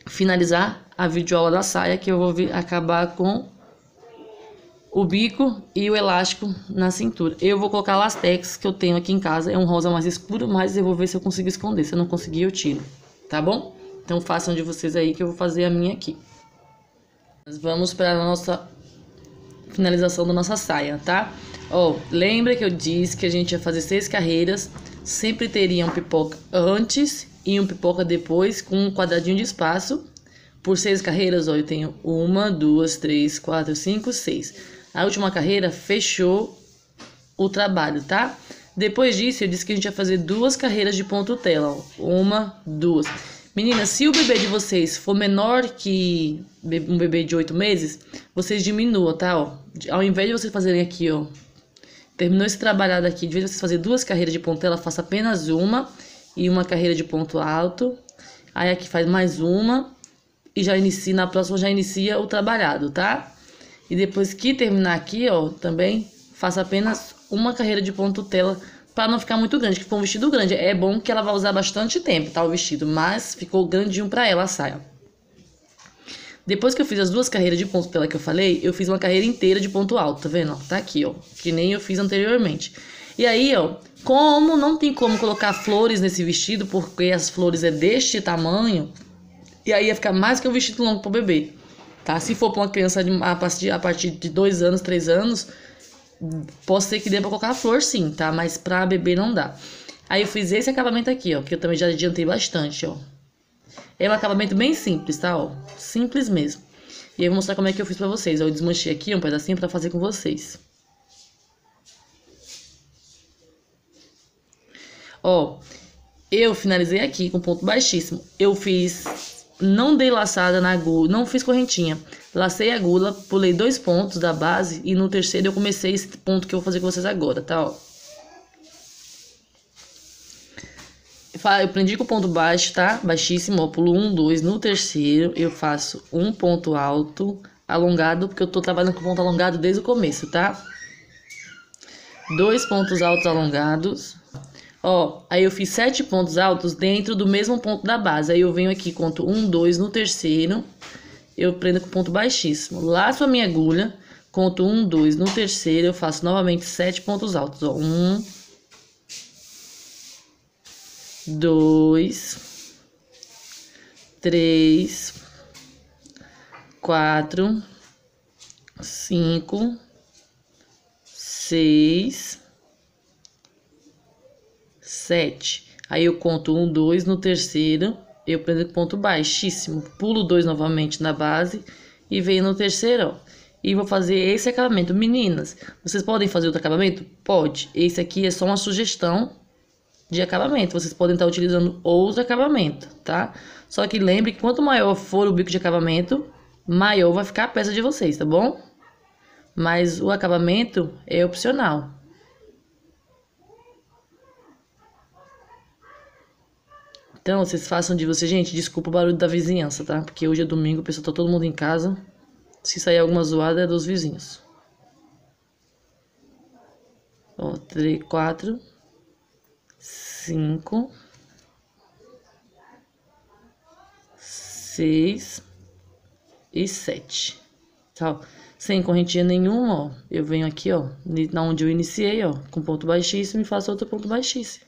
finalizar a videoaula da saia, que eu vou acabar com o bico e o elástico na cintura. Eu vou colocar lastex que eu tenho aqui em casa, é um rosa mais escuro, mas eu vou ver se eu consigo esconder. Se eu não conseguir, eu tiro, tá bom? Então façam de vocês aí que eu vou fazer a minha aqui. Nós vamos para a nossa finalização da nossa saia, tá? Ó, lembra que eu disse que a gente ia fazer 6 carreiras, sempre teria um pipoca antes e um pipoca depois, com um quadradinho de espaço. Por 6 carreiras, ó, eu tenho 1, 2, 3, 4, 5, 6. A última carreira fechou o trabalho, tá? Depois disso, eu disse que a gente ia fazer 2 carreiras de ponto tela, ó. 1, 2. Meninas, se o bebê de vocês for menor que um bebê de 8 meses, vocês diminuam, tá? Ó, ao invés de vocês fazerem aqui, ó, terminou esse trabalhado aqui, de vez de vocês fazer 2 carreiras de ponto tela, faça apenas uma e uma carreira de ponto alto. Aí aqui faz mais uma e já inicia, na próxima já inicia o trabalhado, tá? E depois que terminar aqui, ó, também faça apenas uma carreira de ponto tela, para não ficar muito grande, que for um vestido grande. É bom que ela vai usar bastante tempo, tá, o vestido, mas ficou grandinho pra ela a saia. Depois que eu fiz as 2 carreiras de ponto tela que eu falei, eu fiz uma carreira inteira de ponto alto, tá vendo? Tá aqui, ó, que nem eu fiz anteriormente. E aí, ó, como não tem como colocar flores nesse vestido, porque as flores é deste tamanho, e aí ia ficar mais que um vestido longo pro bebê, tá? Se for pra uma criança a partir de 2 anos, 3 anos... Pode ser que dê pra colocar flor sim, tá? Mas pra bebê não dá. Aí eu fiz esse acabamento aqui, ó, que eu também já adiantei bastante, ó. É um acabamento bem simples, tá, ó? Simples mesmo. E eu vou mostrar como é que eu fiz pra vocês, ó. Eu desmanchei aqui um pedacinho pra fazer com vocês. Ó, Eu finalizei aqui com ponto baixíssimo. Eu fiz, não dei laçada na agulha, não fiz correntinha. Lacei a agulha, pulei 2 pontos da base e no terceiro eu comecei esse ponto que eu vou fazer com vocês agora, tá, ó. Eu prendi com ponto baixo, tá? Baixíssimo, ó, pulo 1, 2. No terceiro eu faço um ponto alto, alongado, porque eu tô trabalhando com ponto alongado desde o começo, tá? 2 pontos altos alongados. Ó, aí eu fiz 7 pontos altos dentro do mesmo ponto da base. Aí eu venho aqui, conto 1, 2 no terceiro. Eu prendo com ponto baixíssimo. Laço a minha agulha, conto 1, 2 no terceiro. Eu faço novamente 7 pontos altos. Ó, 1, 2, 3, 4, 5, 6, 7. Aí eu conto 1, 2 no terceiro, eu prendo com ponto baixíssimo, pulo 2 novamente na base e venho no terceiro, ó. E vou fazer esse acabamento. Meninas, vocês podem fazer outro acabamento? Pode. Esse aqui é só uma sugestão de acabamento. Vocês podem estar utilizando outro acabamento, tá? Só que lembre que quanto maior for o bico de acabamento, maior vai ficar a peça de vocês, tá bom? Mas o acabamento é opcional. Então, vocês façam de vocês. Gente, desculpa o barulho da vizinhança, tá? Porque hoje é domingo, o pessoal tá todo mundo em casa. Se sair alguma zoada, é dos vizinhos. Ó, 3, 4, 5, 6 e 7. Tá? Sem correntinha nenhuma, ó. Eu venho aqui, ó, na onde eu iniciei, ó, com ponto baixíssimo e faço outro ponto baixíssimo.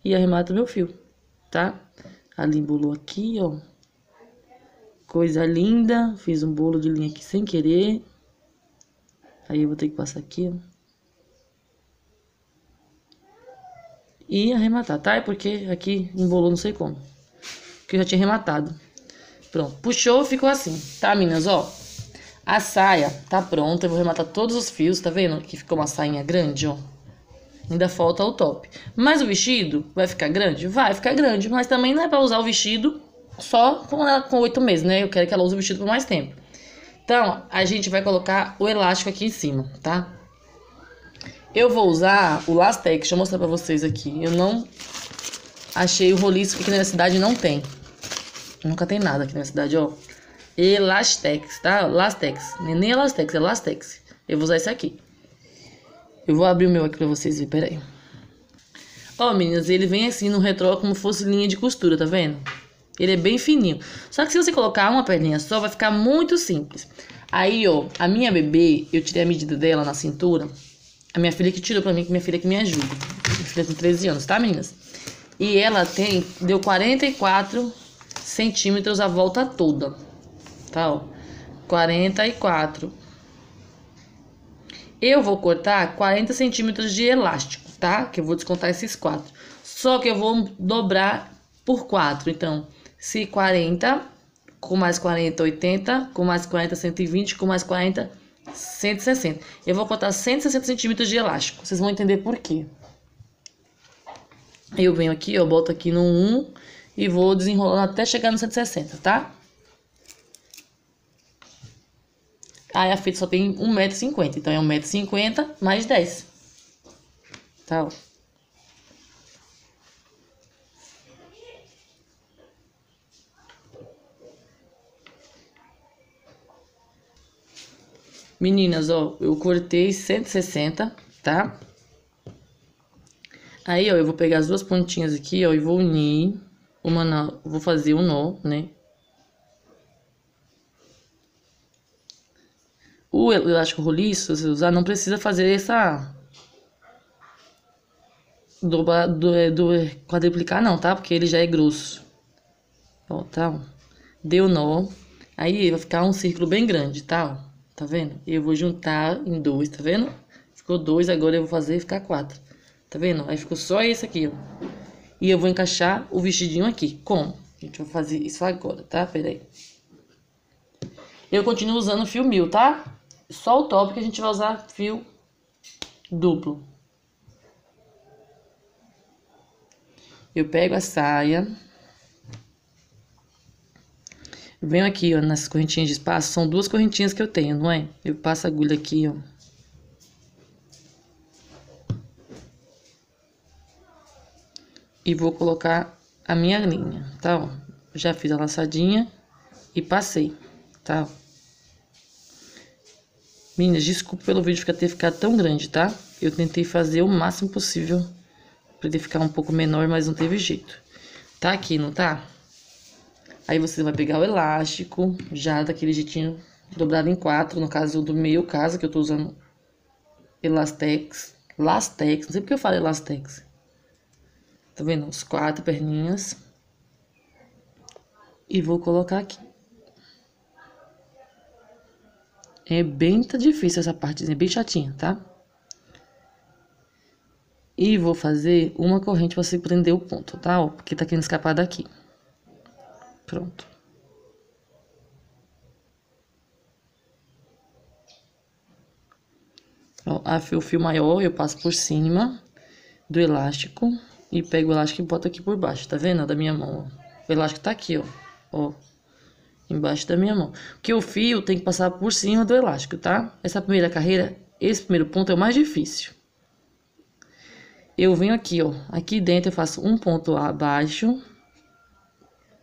E arremato meu fio, tá? Ali embolou aqui, ó. Coisa linda. Fiz um bolo de linha aqui sem querer. Aí eu vou ter que passar aqui, ó. E arrematar, tá? É porque aqui embolou não sei como. Porque eu já tinha arrematado. Pronto. Puxou, ficou assim. Tá, meninas, ó. A saia tá pronta. Eu vou arrematar todos os fios, tá vendo? Que ficou uma sainha grande, ó. Ainda falta o top. Mas o vestido vai ficar grande? Vai ficar grande. Mas também não é pra usar o vestido só com 8 meses, né? Eu quero que ela use o vestido por mais tempo. Então, a gente vai colocar o elástico aqui em cima, tá? Eu vou usar o Lastex. Deixa eu mostrar pra vocês aqui. Eu não achei o roliço, porque aqui na minha cidade não tem. Nunca tem nada aqui na minha cidade, ó. Elastex, tá? Lastex. Nem Elastex, é Lastex. Eu vou usar esse aqui. Eu vou abrir o meu aqui pra vocês verem, peraí. Ó, meninas, ele vem assim no retrô como fosse linha de costura, tá vendo? Ele é bem fininho. Só que se você colocar uma perninha só, vai ficar muito simples. Aí, ó, a minha bebê, eu tirei a medida dela na cintura. A minha filha que tirou pra mim, que minha filha que me ajuda. Minha filha tem 13 anos, tá, meninas? E ela deu 44 centímetros a volta toda. Tá, ó. 44. Eu vou cortar 40 centímetros de elástico, tá? Que eu vou descontar esses 4. Só que eu vou dobrar por 4. Então, se 40, com mais 40, 80, com mais 40, 120, com mais 40, 160. Eu vou cortar 160 centímetros de elástico. Vocês vão entender por quê. Eu venho aqui, ó, boto aqui no 1 e vou desenrolando até chegar no 160, tá? Aí a fita só tem 1,50 m, então é 1,50 m mais 10. Tá, ó. Meninas, ó, eu cortei 160, tá? Aí, ó, eu vou pegar as duas pontinhas aqui, ó, e vou unir. Vou fazer um nó, né? O elástico roliço, se você usar, não precisa fazer essa do quadriplicar não, tá? Porque ele já é grosso. Ó, tá? Ó. Deu nó. Aí vai ficar um círculo bem grande, tá? Ó, tá vendo? Eu vou juntar em 2, tá vendo? Ficou 2, agora eu vou fazer ficar 4. Tá vendo? Aí ficou só esse aqui, ó. E eu vou encaixar o vestidinho aqui. Como? A gente vai fazer isso agora, tá? Pera aí. Eu continuo usando fio 1000, tá? Só o top que a gente vai usar fio duplo. eu pego a saia, venho aqui, ó, nessas correntinhas de espaço, são 2 correntinhas que eu tenho, não é? Eu passo a agulha aqui, ó. E vou colocar a minha linha, tá, ó? Já fiz a laçadinha e passei, tá? Meninas, desculpa pelo vídeo ter ficado tão grande, tá? Eu tentei fazer o máximo possível pra ele ficar um pouco menor, mas não teve jeito. Tá aqui, não tá? Aí você vai pegar o elástico, já daquele jeitinho dobrado em 4, no caso do meu caso, que eu tô usando Elastex, Lastex, não sei porque eu falo Elastex. Tá vendo? Os 4 perninhas. E vou colocar aqui. É bem difícil essa partezinha, bem chatinha, tá? E vou fazer uma corrente pra você prender o ponto, tá? Ó, porque tá querendo escapar daqui. Pronto. Ó, o fio maior eu passo por cima do elástico e pego o elástico e boto aqui por baixo, tá vendo? Da minha mão, ó. O elástico tá aqui, ó. Ó. Embaixo da minha mão. Porque o fio tem que passar por cima do elástico, tá? Essa primeira carreira, esse primeiro ponto é o mais difícil. Eu venho aqui, ó. Aqui dentro eu faço um ponto abaixo.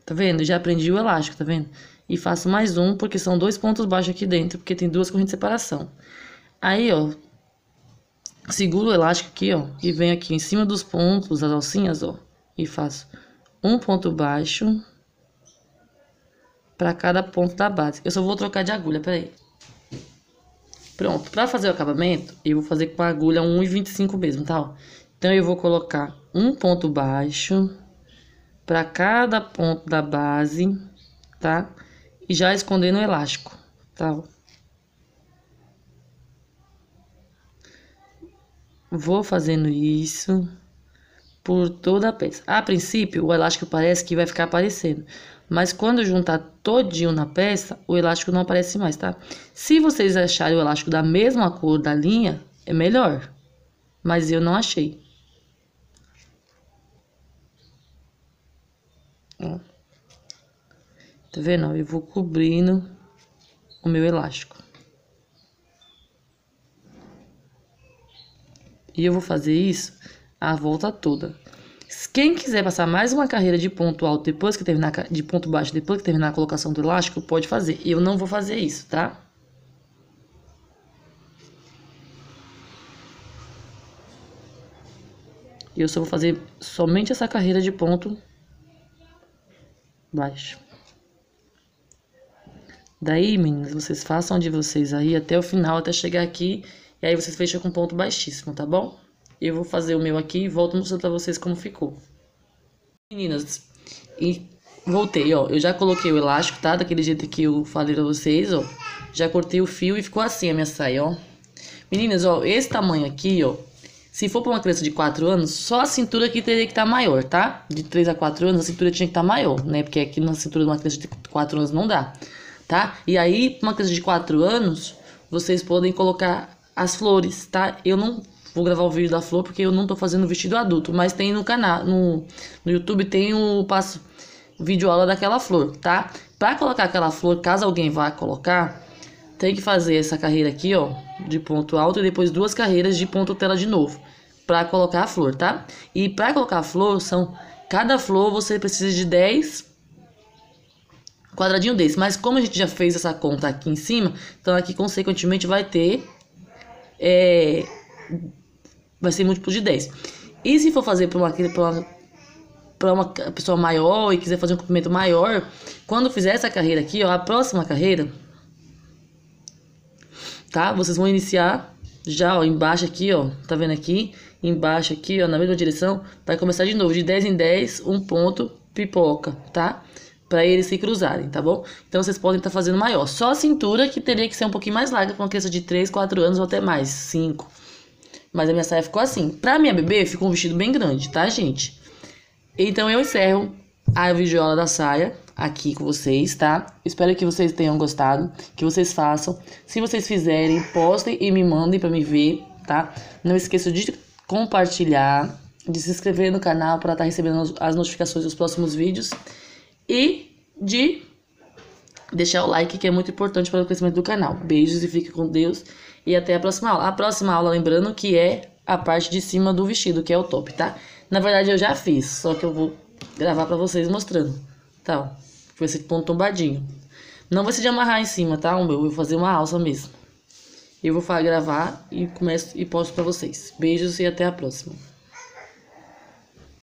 Tá vendo? Já prendi o elástico, tá vendo? E faço mais um, porque são 2 pontos baixos aqui dentro, porque tem 2 correntes de separação. Aí, ó. Seguro o elástico aqui, ó. E venho aqui em cima dos pontos, das alcinhas, ó. E faço um ponto baixo para cada ponto da base. Eu só vou trocar de agulha, peraí. Pronto, para fazer o acabamento, eu vou fazer com a agulha 1,25 mesmo, tá? Ó. Então, eu vou colocar um ponto baixo para cada ponto da base, tá? E já esconder no elástico, tá? Vou fazendo isso por toda a peça. A princípio, o elástico parece que vai ficar aparecendo. Mas quando juntar todinho na peça, o elástico não aparece mais, tá? Se vocês acharem o elástico da mesma cor da linha, é melhor. Mas eu não achei. Ó. Tá vendo? Eu vou cobrindo o meu elástico. E eu vou fazer isso a volta toda. Quem quiser passar mais uma carreira de ponto alto depois que terminar, de ponto baixo depois que terminar a colocação do elástico, pode fazer. Eu não vou fazer isso, tá? Eu só vou fazer somente essa carreira de ponto baixo. Daí, meninas, vocês façam de vocês aí até o final, até chegar aqui. E aí vocês fecham com ponto baixíssimo, tá bom? Eu vou fazer o meu aqui e volto mostrando pra vocês como ficou. Meninas, e voltei, ó. Eu já coloquei o elástico, tá? Daquele jeito que eu falei pra vocês, ó. Já cortei o fio e ficou assim a minha saia, ó. Meninas, ó, esse tamanho aqui, ó. Se for pra uma criança de 4 anos, só a cintura aqui teria que estar maior, tá? De 3 a 4 anos, a cintura tinha que estar maior, né? Porque aqui na cintura de uma criança de 4 anos não dá, tá? E aí, pra uma criança de 4 anos, vocês podem colocar as flores, tá? Eu não vou gravar o vídeo da flor porque eu não tô fazendo vestido adulto, mas tem no canal, no YouTube tem o vídeo aula daquela flor, tá? Pra colocar aquela flor, caso alguém vá colocar, tem que fazer essa carreira aqui, ó, de ponto alto e depois 2 carreiras de ponto tela de novo, pra colocar a flor, tá? E pra colocar a flor, cada flor você precisa de 10 quadradinho desse, mas como a gente já fez essa conta aqui em cima, então aqui consequentemente vai ter vai ser múltiplo de 10. E se for fazer para uma pessoa maior e quiser fazer um comprimento maior, quando fizer essa carreira aqui, ó, a próxima carreira, tá? Vocês vão iniciar já, ó, embaixo aqui, ó, tá vendo aqui? Embaixo aqui, ó, na mesma direção, vai começar de novo, de 10 em 10, um ponto, pipoca, tá? Pra eles se cruzarem, tá bom? Então, vocês podem estar fazendo maior. Só a cintura que teria que ser um pouquinho mais larga pra uma criança de 3, 4 anos ou até mais, 5. Mas a minha saia ficou assim. Pra minha bebê, ficou um vestido bem grande, tá, gente? Então, eu encerro a videoaula da saia aqui com vocês, tá? Espero que vocês tenham gostado, que vocês façam. Se vocês fizerem, postem e me mandem pra me ver, tá? Não esqueça de compartilhar, de se inscrever no canal para estar recebendo as notificações dos próximos vídeos e de deixar o like, que é muito importante para o crescimento do canal. Beijos e fique com Deus e até a próxima aula. A próxima aula, lembrando que é a parte de cima do vestido, que é o top, tá? Na verdade eu já fiz, só que eu vou gravar para vocês mostrando, tá? Foi esse ponto tombadinho. Não vai ser de amarrar em cima, tá? Eu vou fazer uma alça mesmo. Eu vou gravar e começo e posto para vocês. Beijos e até a próxima.